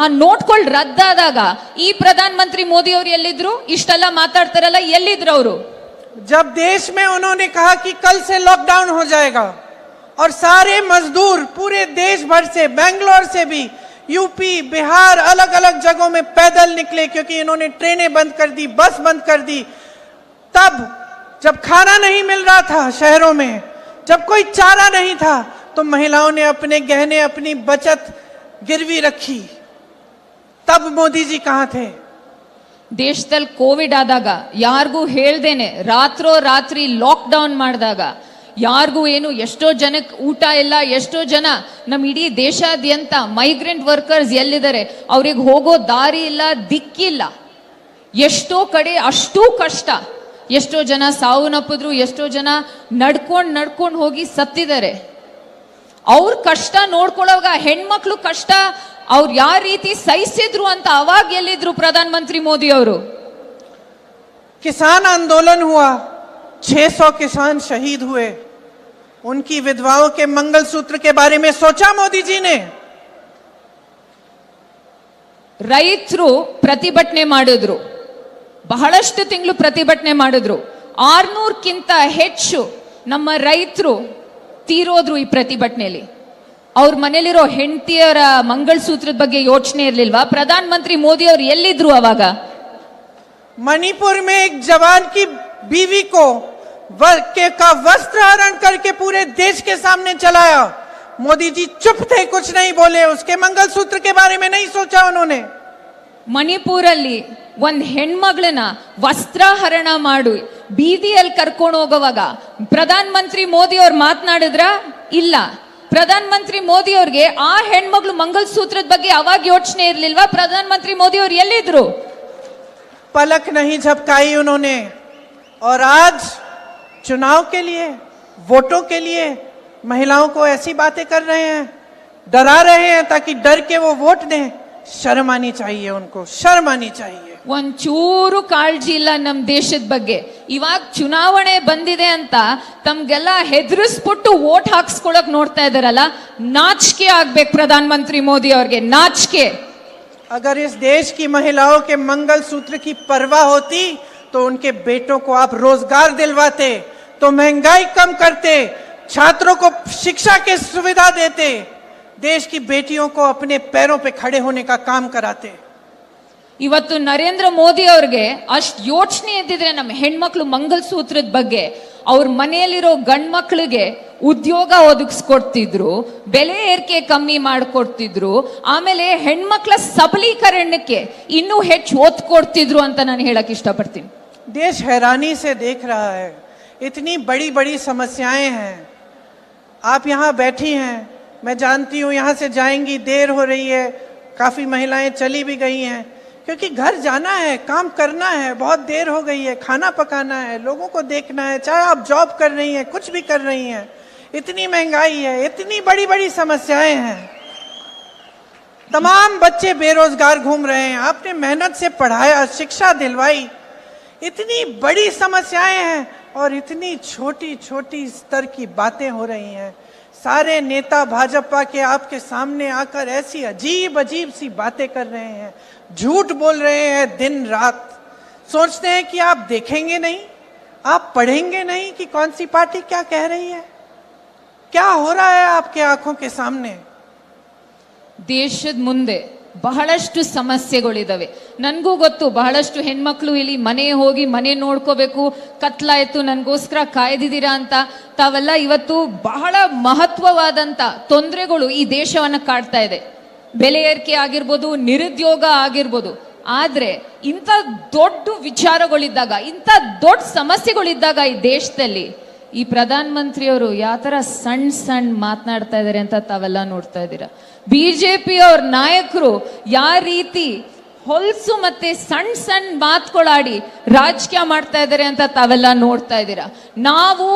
ಆ ನೋಟ್ಗಳು ರದ್ದಾದಾಗ ಈ ಪ್ರಧಾನ ಮಂತ್ರಿ ಮೋದಿ ಅವರು ಎಲ್ಲಿದ್ರು? ಇಷ್ಟೆಲ್ಲ ಮಾತಾಡ್ತಾರಲ್ಲ, ಎಲ್ಲಿದ್ರು ಅವರು? जब देश में उन्होंने कहा कि कल से लॉकडाउन हो जाएगा और सारे मजदूर पूरे देश भर से, बेंगलोर से भी, यूपी, बिहार, अलग अलग जगहों में पैदल निकले क्योंकि इन्होंने ट्रेनें बंद कर दी, बस बंद कर दी। तब जब खाना नहीं मिल रहा था शहरों में, जब कोई चारा नहीं था, तो महिलाओं ने अपने गहने, अपनी बचत गिरवी रखी। तब मोदी जी कहां थे? ದೇಶದಲ್ಲಿ ಕೋವಿಡ್ ಆದಾಗ ಯಾರಿಗೂ ಹೇಳ್ದೇನೆ ರಾತ್ರಿ ಲಾಕ್ಡೌನ್ ಮಾಡಿದಾಗ ಯಾರಿಗೂ ಏನು, ಎಷ್ಟೋ ಜನಕ್ಕೆ ಊಟ ಇಲ್ಲ, ಎಷ್ಟೋ ಜನ ನಮ್ಮ ಇಡೀ ದೇಶಾದ್ಯಂತ ಮೈಗ್ರೆಂಟ್ ವರ್ಕರ್ಸ್ ಎಲ್ಲಿದ್ದಾರೆ ಅವ್ರಿಗೆ ಹೋಗೋ ದಾರಿ ಇಲ್ಲ, ದಿಕ್ಕಿಲ್ಲ. ಎಷ್ಟೋ ಕಡೆ ಅಷ್ಟೂ ಕಷ್ಟ, ಎಷ್ಟೋ ಜನ ಸಾವನ್ನಪ್ಪಿದ್ರು, ಎಷ್ಟೋ ಜನ ನಡ್ಕೊಂಡು ಹೋಗಿ ಸತ್ತಿದ್ದಾರೆ. ಅವ್ರ ಕಷ್ಟ ನೋಡ್ಕೊಳ್ಳೋವಾಗ ಹೆಣ್ಮಕ್ಳು ಕಷ್ಟ ಅವ್ರು ಯಾವ ರೀತಿ ಸಹಿಸಿದ್ರು ಅಂತ ಅವಾಗ ಎಲ್ಲಿದ್ರು ಪ್ರಧಾನ ಮಂತ್ರಿ ಮೋದಿ ಅವರು? किसान आंदोलन हुआ, 600 किसान शहीद हुए, उनकी विधवाओं के मंगलसूत्र के बारे में सोचा मोदी जी ने? ರೈತರು ಪ್ರತಿಭಟನೆ ಮಾಡಿದ್ರು, ಬಹಳಷ್ಟು ತಿಂಗಳು ಪ್ರತಿಭಟನೆ ಮಾಡಿದ್ರು. 600ಕ್ಕಿಂತ ಹೆಚ್ಚು ನಮ್ಮ ರೈತರು ತೀರೋದ್ರು ಈ ಪ್ರತಿಭಟನೆಯಲ್ಲಿ. ಅವ್ರ ಮನೇಲಿರೋ ಹೆಂಡತಿಯರ ಮಂಗಲಸೂತ್ರದ ಬಗ್ಗೆ ಯೋಚನೆ ಇರ್ಲಿಲ್ವಾ? ಪ್ರಧಾನ ಮಂತ್ರಿ ಮೋದಿ ಅವರು ಎಲ್ಲಿದ್ರು ಅವಾಗ? मणिपुर में एक जवान की बीवी को का वस्त्र हरण करके पूरे देश के सामने चलाया। मोदी जी चुप थे, कुछ नहीं बोले, उसके मंगलसूत्र के बारे में नहीं सोचा उन्होंने। ಮಣಿಪುರಲ್ಲಿ ಒಂದ್ ಹೆಣ್ಮಗಳನ್ನ ವಸ್ತ್ರಾಹರಣ ಮಾಡು ಬೀದಿಯಲ್ಲಿ ಕರ್ಕೊಂಡು ಹೋಗುವಾಗ ಪ್ರಧಾನ ಮಂತ್ರಿ ಮೋದಿ ಅವ್ರು ಮಾತನಾಡಿದ್ರ? ಇಲ್ಲ. ಪ್ರಧಾನ ಮಂತ್ರಿ ಮೋದಿ ಅವ್ರಿಗೆ ಆ ಹೆಣ್ಮಗಳು ಮಂಗಲಸೂತ್ರದ ಬಗ್ಗೆ ಅವಾಗ ಯೋಚನೆ ಇರ್ಲಿಲ್ವಾ? ಪ್ರಧಾನ ಮಂತ್ರಿ ಮೋದಿ ಅವ್ರು ಎಲ್ಲಿದ್ರು? पलक नहीं झपकाई उन्होंने। और आज चुनाव के लिए, वोटों के लिए महिलाओं को ऐसी बातें कर रहे हैं, डरा रहे हैं ताकि डर के वो वोट दें। शर्म आनी चाहिए उनको, शर्म आनी चाहिए। ಒಂಚೂರು ಕಾಳಜಿ ಇಲ್ಲ ನಮ್ ದೇಶದ ಬಗ್ಗೆ. ಇವಾಗ ಚುನಾವಣೆ ಬಂದಿದೆ ಅಂತ ತಮ್ಗೆಲ್ಲ ಹೆದರಿಸ್ಬಿಟ್ಟು ವೋಟ್ ಹಾಕ್ಸ್ಕೊಳಕ್ ನೋಡ್ತಾ ಇದಾರಲ್ಲ, ನಾಚಿಕೆ ಆಗ್ಬೇಕು ಪ್ರಧಾನ ಮಂತ್ರಿ ಮೋದಿ ಅವ್ರಿಗೆ, ನಾಚಿಕೆ. अगर इस देश की महिलाओं के मंगलसूत्र की परवाह होती तो उनके बेटों को आप रोजगार दिलवाते, तो महंगाई कम करते, छात्रों को शिक्षा की सुविधा देते, देश की बेटियों को अपने पैरों पे खड़े होने का काम कराते। ಇವತ್ತು ನರೇಂದ್ರ ಮೋದಿ ಅವ್ರಿಗೆ ಅಷ್ಟ್ ಯೋಚನೆ ಇದ್ದಿದ್ರೆ ನಮ್ಮ ಹೆಣ್ಮಕ್ಳು ಮಂಗಲಸೂತ್ರದ ಬಗ್ಗೆ, ಅವ್ರ ಮನೆಯಲ್ಲಿರೋ ಗಂಡ್ ಮಕ್ಳಿಗೆ ಉದ್ಯೋಗ ಒದಗಿಸ್ಕೊಡ್ತಿದ್ರು, ಬೆಲೆ ಏರಿಕೆ ಕಮ್ಮಿ ಮಾಡ್ಕೊಡ್ತಿದ್ರು, ಆಮೇಲೆ ಹೆಣ್ಮಕ್ಳ ಸಬಲೀಕರಣಕ್ಕೆ ಇನ್ನೂ ಹೆಚ್ಚು ಒತ್ತು ಕೊಡ್ತಿದ್ರು ಅಂತ ನಾನು ಹೇಳಕ್ ಇಷ್ಟಪಡ್ತೀನಿ. देश हैरानी से देख रहा है, इतनी बड़ी बड़ी समस्याएं हैं। आप यहाँ बैठी हैं, मैं जानती हूँ यहाँ से जाएंगी, देर हो रही है, काफी महिलाएं चली भी गई हैं क्योंकि घर जाना है, काम करना है, बहुत देर हो गई है, खाना पकाना है, लोगों को देखना है, चाहे आप जॉब कर रही हैं, कुछ भी कर रही हैं। इतनी महंगाई है, इतनी बड़ी बड़ी समस्याएं हैं, तमाम बच्चे बेरोजगार घूम रहे हैं, आपने मेहनत से पढ़ाया, शिक्षा दिलवाई, इतनी बड़ी समस्याएं हैं और इतनी छोटी छोटी स्तर की बातें हो रही हैं। सारे नेता भाजपा के आपके सामने आकर ऐसी अजीब अजीब सी बातें कर रहे हैं, झूठ बोल रहे हैं दिन रात, सोचते हैं कि आप देखेंगे नहीं, आप पढ़ेंगे नहीं कि कौन सी पार्टी क्या कह रही है, क्या हो रहा है आपके आंखों के सामने। ದೇಶದ ಮುಂದೆ ಬಹಳಷ್ಟು ಸಮಸ್ಯೆಗಳಿದಾವೆ. ನನ್ಗೂ ಗೊತ್ತು, ಬಹಳಷ್ಟು ಹೆಣ್ಮಕ್ಳು ಇಲ್ಲಿ ಮನೆ ಹೋಗಿ ಮನೆ ನೋಡ್ಕೋಬೇಕು, ಕತ್ಲಾಯ್ತು ನನ್ಗೋಸ್ಕರ ಕಾಯ್ದಿದ್ದೀರಾ ಅಂತ. ತಾವೆಲ್ಲ ಇವತ್ತು ಬಹಳ ಮಹತ್ವವಾದಂತ ತೊಂದರೆಗಳು ಈ ದೇಶವನ್ನ ಕಾಡ್ತಾ ಇದೆ. ಬೆಲೆ ಏರಿಕೆ ಆಗಿರ್ಬೋದು, ನಿರುದ್ಯೋಗ ಆಗಿರ್ಬೋದು. ಆದ್ರೆ ಇಂಥ ದೊಡ್ಡ ವಿಚಾರಗಳಿದ್ದಾಗ, ಇಂಥ ದೊಡ್ಡ ಸಮಸ್ಯೆಗಳಿದ್ದಾಗ ಈ ದೇಶದಲ್ಲಿ ಈ ಪ್ರಧಾನ ಮಂತ್ರಿಯವರು ಯಾವ ತರ ಸಣ್ಣ ಸಣ್ಣ ಮಾತನಾಡ್ತಾ ಇದಾರೆ ಅಂತ ತಾವೆಲ್ಲ ನೋಡ್ತಾ ಇದ್ದೀರಾ. ಬಿಜೆಪಿ ಅವ್ರ ನಾಯಕರು ಯಾವ ರೀತಿ ಹೊಲ್ಸು ಮತ್ತೆ ಸಣ್ಣ ಸಣ್ಣ ಮಾತುಗಳಾಡಿ ರಾಜಕೀಯ ಮಾಡ್ತಾ ಇದ್ದಾರೆ ಅಂತ ತಾವೆಲ್ಲ ನೋಡ್ತಾ ಇದ್ದೀರಾ. ನಾವು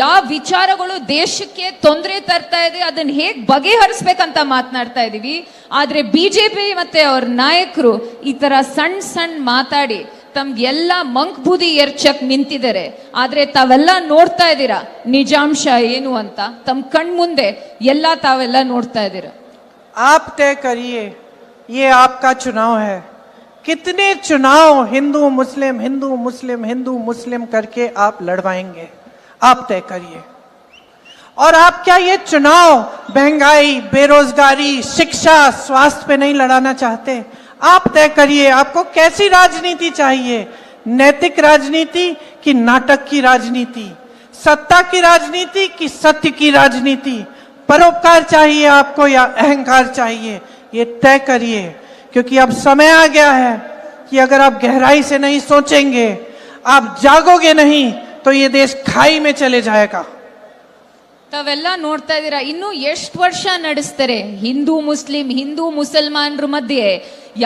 ಯಾವ ವಿಚಾರಗಳು ದೇಶಕ್ಕೆ ತೊಂದರೆ ತರ್ತಾ ಇದೆ ಅದನ್ನ ಹೇಗ್ ಬಗೆಹರಿಸ್ಬೇಕಂತ ಮಾತನಾಡ್ತಾ ಇದೀವಿ. ಆದ್ರೆ ಬಿಜೆಪಿ ಮತ್ತೆ ಅವ್ರ ನಾಯಕರು ಈ ತರ ಸಣ್ಣ ಸಣ್ಣ ಮಾತಾಡಿ ತಮ್ಗೆಲ್ಲ ಮಂಕ್ ಬೂದಿ ಎರ್ಚಕ್ ನಿಂತಿದ್ದಾರೆ. ಆದ್ರೆ ತಾವೆಲ್ಲ ನೋಡ್ತಾ ಇದ್ದೀರಾ ನಿಜಾಂಶ ಏನು ಅಂತ. ತಮ್ಮ ಕಣ್ ಮುಂದೆ ಎಲ್ಲ ತಾವೆಲ್ಲ ನೋಡ್ತಾ ಇದ್ದೀರಾ. आप तय करिए, ये आपका चुनाव है, कितने चुनाव हिंदू मुस्लिम हिंदू मुस्लिम हिंदू मुस्लिम करके आप लड़वाएंगे, आप तय करिए। और आप क्या ये चुनाव महंगाई, बेरोजगारी, शिक्षा, स्वास्थ्य पे नहीं लड़ाना चाहते? आप तय करिए, आपको कैसी राजनीति चाहिए? नैतिक राजनीति कि नाटक की राजनीति? सत्ता की राजनीति कि सत्य की राजनीति? परोपकार चाहिए आपको या अहंकार चाहिए? ये तय करिए, क्योंकि अब समय आ गया है कि अगर आप गहराई से नहीं सोचेंगे, आप जागोगे नहीं, तो ये देश खाई में चले जाएगा। ತಾವೆಲ್ಲ ನೋಡ್ತಾ ಇದ್ದೀರಾ, ಇನ್ನು ಎಷ್ಟು ವರ್ಷ ನಡೆಸ್ತಾರೆ ಹಿಂದೂ ಮುಸಲ್ಮಾನರ ಮಧ್ಯೆ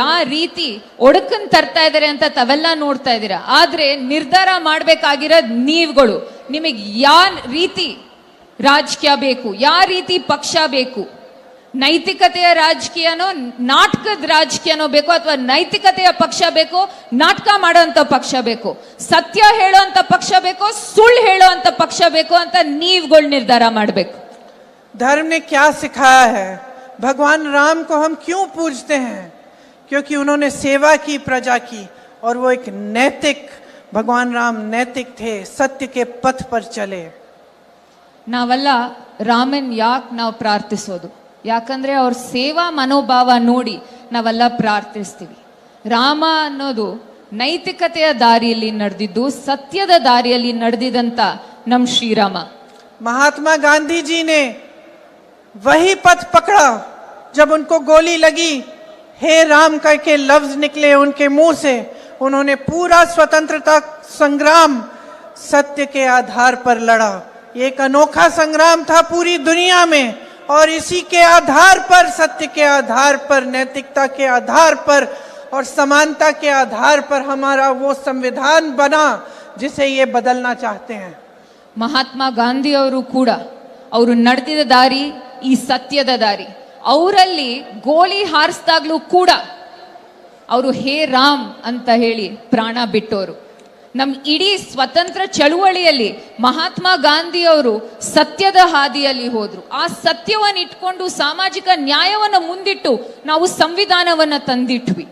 ಯಾವ ರೀತಿ ಒಡಕನ್ ತರ್ತಾ ಇದಾರೆ ಅಂತ ತಾವೆಲ್ಲ ನೋಡ್ತಾ ಇದ್ದೀರಾ. ಆದ್ರೆ ನಿರ್ಧಾರ ಮಾಡ್ಬೇಕಾಗಿರೋದ್ ನೀವುಗಳು. ನಿಮಗೆ ಯಾವ ರೀತಿ ರಾಜಕೀಯ ಬೇಕು, ಯಾವ ರೀತಿ ಪಕ್ಷ ಬೇಕು? ನೈತಿಕತೆಯ ರಾಜಕೀಯನೋ ನಾಟಕದ ರಾಜಕೀಯನೋ ಬೇಕು, ಅಥವಾ ನೈತಿಕತೆಯ ಪಕ್ಷ ಬೇಕು, ನಾಟಕ ಮಾಡೋಂಥ ಪಕ್ಷ ಬೇಕು, ಸತ್ಯ ಹೇಳೋಂಥ ಪಕ್ಷ ಬೇಕು, ಸುಳ್ಳು ಹೇಳೋಂಥ ಪಕ್ಷ ಬೇಕು ಅಂತ ನೀವುಗಳು ನಿರ್ಧಾರ ಮಾಡಬೇಕು. धर्म ने क्या सिखाया है? भगवान राम को हम क्यों पूजते हैं? क्योंकि उन्होंने सेवा की प्रजा की, और वो एक नैतिक, भगवान राम नैतिक थे, सत्य के पथ पर चले। ನಾವೆಲ್ಲ ರಾಮನ್ ಯಾಕೆ ನಾವು ಪ್ರಾರ್ಥಿಸೋದು? ಯಾಕಂದ್ರೆ ಅವ್ರ ಸೇವಾ ಮನೋಭಾವ ನೋಡಿ ನಾವೆಲ್ಲ ಪ್ರಾರ್ಥಿಸ್ತೀವಿ. ರಾಮ ಅನ್ನೋದು ನೈತಿಕತೆಯ ದಾರಿಯಲ್ಲಿ ನಡೆದಿದ್ದು, ಸತ್ಯದ ದಾರಿಯಲ್ಲಿ ನಡೆದಿದಂತ ನಮ್ ಶ್ರೀರಾಮ. महात्मा गांधी जी ने वही पथ पकड़ा जब उनको गोली लगी हे राम करके लफ्ज निकले उनके मुंह से। उन्होंने पूरा स्वतंत्रता संग्राम सत्य के आधार पर लड़ा। ये एक अनोखा संग्राम था पूरी दुनिया में, और इसी के आधार पर, सत्य के आधार पर, नैतिकता के आधार पर और समानता के आधार पर हमारा वो संविधान बना जिसे ये बदलना चाहते हैं। ಮಹಾತ್ಮ ಗಾಂಧಿ ಅವರು ಕೂಡ ಅವರು ನಡೆದಿದ್ದ ದಾರಿ ಈ ಸತ್ಯದ ದಾರಿ. ಅವರಲ್ಲಿ ಗೋಲಿ ಹಾರಿಸಿದಾಗ್ಲೂ ಕೂಡ ಅವರು ಹೇ ರಾಮ್ ಅಂತ ಹೇಳಿ ಪ್ರಾಣ ಬಿಟ್ಟವರು. ನಮ್ಮ ಇಡೀ ಸ್ವತಂತ್ರ ಚಳುವಳಿಯಲ್ಲಿ ಮಹಾತ್ಮ ಗಾಂಧಿ ಅವರು ಸತ್ಯದ ಹಾದಿಯಲ್ಲಿ ಹೋದ್ರು. ಆ ಸತ್ಯವನ್ನು ಇಟ್ಕೊಂಡು ಸಾಮಾಜಿಕ ನ್ಯಾಯವನ್ನು ಮುಂದಿಟ್ಟು ನಾವು ಸಂವಿಧಾನವನ್ನ ತಂದಿಟ್ವಿ.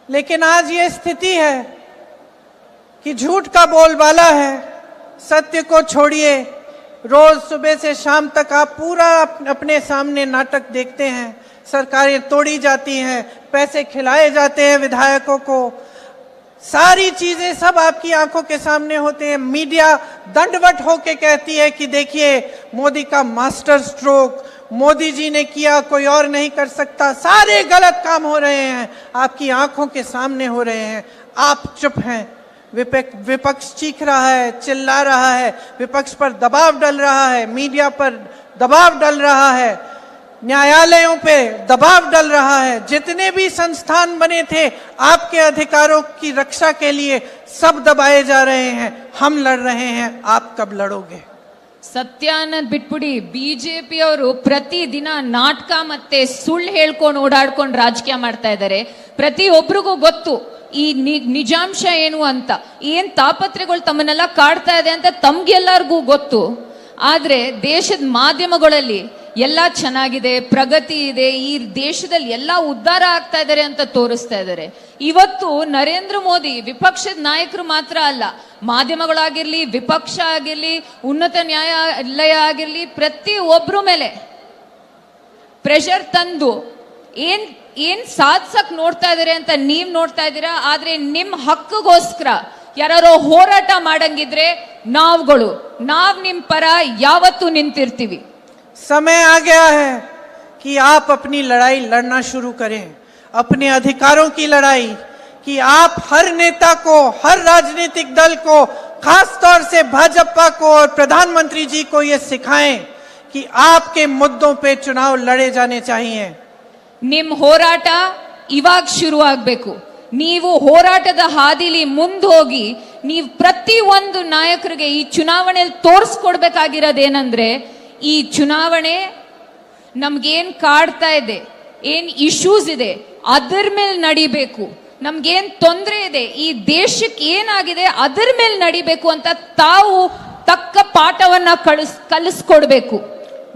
लेकिन आज ये स्थिति है कि झूठ का बोलबाला है। सत्य को छोड़िए, रोज सुबह से शाम तक आप पूरा अपने सामने नाटक देखते हैं। सरकारें तोड़ी जाती हैं, पैसे खिलाए जाते हैं विधायकों को, सारी चीजें सब आपकी आंखों के सामने होते हैं। मीडिया दंडवत होके कहती है कि देखिए मोदी का मास्टर स्ट्रोक, मोदी जी ने किया, कोई और नहीं कर सकता। सारे गलत काम हो रहे हैं, आपकी आंखों के सामने हो रहे हैं, आप चुप हैं। विपक्ष चीख रहा है, चिल्ला रहा है, विपक्ष पर दबाव डल रहा है, मीडिया पर दबाव डल रहा है, न्यायालयों पे दबाव डल रहा है। जितने भी संस्थान बने थे आपके अधिकारों की रक्षा के लिए, सब दबाए जा रहे हैं। हम लड़ रहे हैं, आप कब लड़ोगे? ಸತ್ಯ ಅನ್ನೋದು ಬಿಟ್ಬಿಡಿ, ಬಿಜೆಪಿ ಅವರು ಪ್ರತಿದಿನ ನಾಟಕ ಮತ್ತೆ ಸುಳ್ಳು ಹೇಳ್ಕೊಂಡು ಓಡಾಡ್ಕೊಂಡು ರಾಜಕೀಯ ಮಾಡ್ತಾ ಇದ್ದಾರೆ. ಪ್ರತಿಯೊಬ್ಬರಿಗೂ ಗೊತ್ತು ಈ ನಿಜಾಂಶ ಏನು ಅಂತ, ಏನ್ ತಾಪತ್ರೆಗಳು ತಮ್ಮನ್ನೆಲ್ಲ ಕಾಡ್ತಾ ಇದೆ ಅಂತ ತಮ್ಗೆಲ್ಲರಿಗೂ ಗೊತ್ತು. ಆದ್ರೆ ದೇಶದ ಮಾಧ್ಯಮಗಳಲ್ಲಿ ಎಲ್ಲ ಚೆನ್ನಾಗಿದೆ, ಪ್ರಗತಿ ಇದೆ, ಈ ದೇಶದಲ್ಲಿ ಎಲ್ಲ ಉದ್ಧಾರ ಆಗ್ತಾ ಇದ್ದಾರೆ ಅಂತ ತೋರಿಸ್ತಾ ಇದ್ದಾರೆ. ಇವತ್ತು ನರೇಂದ್ರ ಮೋದಿ ವಿಪಕ್ಷದ ನಾಯಕರು ಮಾತ್ರ ಅಲ್ಲ, ಮಾಧ್ಯಮಗಳಾಗಿರ್ಲಿ, ವಿಪಕ್ಷ ಆಗಿರ್ಲಿ, ಉನ್ನತ ನ್ಯಾಯಾಲಯ ಆಗಿರ್ಲಿ, ಪ್ರತಿ ಒಬ್ರ ಮೇಲೆ ಪ್ರೆಷರ್ ತಂದು ಏನ್ ಸಾಧಿಸಕ್ ನೋಡ್ತಾ ಇದಾರೆ ಅಂತ ನೀವ್ ನೋಡ್ತಾ ಇದ್ದೀರಾ. ಆದ್ರೆ ನಿಮ್ ಹಕ್ಕಗೋಸ್ಕರ ಯಾರೋ ಹೋರಾಟ ಮಾಡಂಗಿದ್ರೆ ನಾವ್ ನಿಮ್ ಪರ ಯಾವತ್ತೂ ನಿಂತಿರ್ತೀವಿ. समय आ गया है कि आप अपनी लड़ाई लड़ना शुरू करें, अपने अधिकारों की लड़ाई। कि आप हर नेता को, हर राजनीतिक दल को, खास तौर से भाजपा को और प्रधानमंत्री जी को ये सिखाएं कि आपके मुद्दों पे चुनाव लड़े जाने चाहिए। ನಿಮ್ ಹೋರಾಟ ಇವಾಗ ಶುರು ಆಗ್ಬೇಕು. ನೀವು ಹೋರಾಟದ ಹಾದಿಲಿ ಮುಂದೆ ಹೋಗಿ ನೀವು ಪ್ರತಿ ಒಂದು ನಾಯಕರಿಗೆ ಈ ಚುನಾವಣೆಯಲ್ಲಿ ತೋರಿಸ್ಕೊಡ್ಬೇಕಾಗಿರೋದೇನಂದ್ರೆ, ಈ ಚುನಾವಣೆ ನಮ್ಗೇನ್ ಕಾಡ್ತಾ ಇದೆ, ಏನ್ ಇಶ್ಯೂಸ್ ಇದೆ ಅದರ ಮೇಲೆ ನಡಿಬೇಕು. ನಮ್ಗೇನ್ ತೊಂದರೆ ಇದೆ, ಈ ದೇಶಕ್ಕೆ ಏನಾಗಿದೆ ಅದರ ಮೇಲೆ ನಡಿಬೇಕು ಅಂತ ತಾವು ತಕ್ಕ ಪಾಠವನ್ನ ಕಲಿಸ್ಕೊಡ್ಬೇಕು.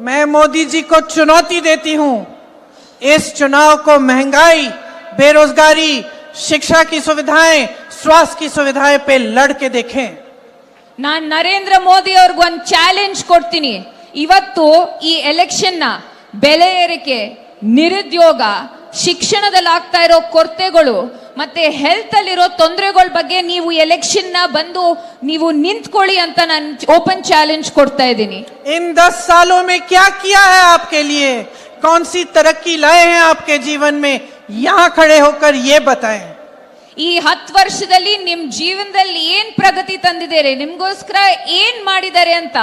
मैं मोदी जी को चुनौती देती हूं, इस चुनाव को महंगाई, बेरोजगारी, शिक्षा की सुविधाएं, स्वास्थ्य की सुविधाएं पे लड़ के देखें। ನಾನ್ ನರೇಂದ್ರ ಮೋದಿ ಅವ್ರಿಗೆ ಒಂದು ಚಾಲೆಂಜ್ ಕೊಡ್ತೀನಿ. ಇವತ್ತು ಈ ಎಲೆಕ್ಷನ್ ನ ಬೆಲೆ ಏರಿಕೆ, ನಿರುದ್ಯೋಗ, ಶಿಕ್ಷಣದಲ್ಲಿ ಆಗ್ತಾ ಇರೋ ಕೊರತೆಗಳು ಮತ್ತೆ ಹೆಲ್ತ್ ಅಲ್ಲಿರೋ ತೊಂದರೆಗಳ ಬಗ್ಗೆ ನೀವು ಎಲೆಕ್ಷನ್ ನ ಬಂದು ನೀವು ನಿಂತ್ಕೊಳ್ಳಿ ಅಂತ ನಾನು ಓಪನ್ ಚಾಲೆಂಜ್ ಕೊಡ್ತಾ ಇದ್ದೀನಿ. इन 10 सालों में क्या किया है आपके लिए, कौन सी तरक्की लाए हैं आपके जीवन में, यहाँ खड़े होकर ये बताएं। ಈ 10 ವರ್ಷದಲ್ಲಿ ನಿಮ್ ಜೀವನದಲ್ಲಿ ಏನ್ ಪ್ರಗತಿ ತಂದಿದ್ದಾರೆ, ನಿಮ್ಗೋಸ್ಕರ ಏನ್ ಮಾಡಿದ್ದಾರೆ ಅಂತ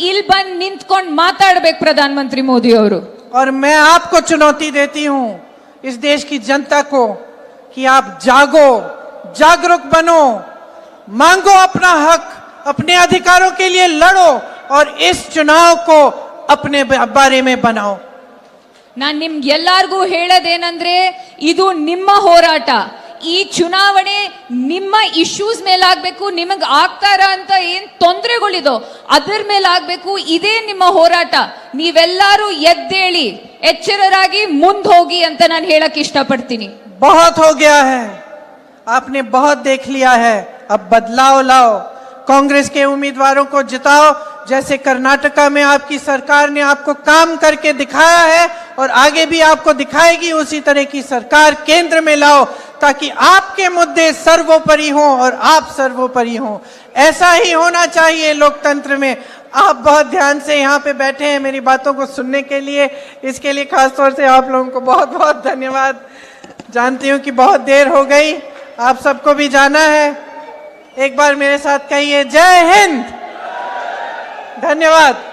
ಇಲ್ಲಿ ಬಂದು ನಿಂತ್ಕೊಂಡು ಮಾತಾಡ್ಬೇಕು ಪ್ರಧಾನ ಮಂತ್ರಿ ಮೋದಿ ಅವರು. और मैं आपको चुनौती देती हूं, इस देश की जनता को, कि आप जागो, जागरूक बनो, मांगो अपना हक, अपने अधिकारों के लिए लड़ो और इस चुनाव को अपने बारे में बनाओ। ನಾನ್ ನಿಮ್ಗೆ ಎಲ್ಲಾರ್ಗೂ ಹೇಳೋದೇನಂದ್ರೆ, ಇದು ನಿಮ್ಮ ಹೋರಾಟ. ಈ ಚುನಾವಣೆ ನಿಮ್ಮ ಇಶ್ಯೂಸ್ ಮೇಲಾಗಬೇಕು, ನಿಮಗೆ ಆಗ್ತಾರ ಅಂತ ಏನ್ ತೊಂದರೆಗಳಿದೋ ಅದರ ಮೇಲಾಗಬೇಕು. ಇದೇ ನಿಮ್ಮ ಹೋರಾಟ. ನೀವೆಲ್ಲರೂ ಎದ್ದೇಳಿ ಎಚ್ಚರರಾಗಿ ಮುಂದೆ ಹೋಗಿ ಅಂತ ನಾನು ಹೇಳಕ್ ಇಷ್ಟಪಡ್ತೀನಿ. बहुत हो गया है, आपने बहुत देख लिया है, अब बदलाव लाओ, कांग्रेस के उम्मीदवारों को जिताओ। जैसे कर्नाटका में आपकी सरकार ने आपको काम करके दिखाया है और आगे भी आपको दिखाएगी, उसी तरह की सरकार केंद्र में लाओ ताकि आपके मुद्दे सर्वोपरि हों और आप सर्वोपरि हों। ऐसा ही होना चाहिए लोकतंत्र में। आप बहुत ध्यान से यहाँ पे बैठे हैं मेरी बातों को सुनने के लिए, इसके लिए खास तौर से आप लोगों को बहुत बहुत धन्यवाद। जानती हूँ कि बहुत देर हो गई, आप सबको भी जाना है। एक बार मेरे साथ कहिए जय हिंद। धन्यवाद।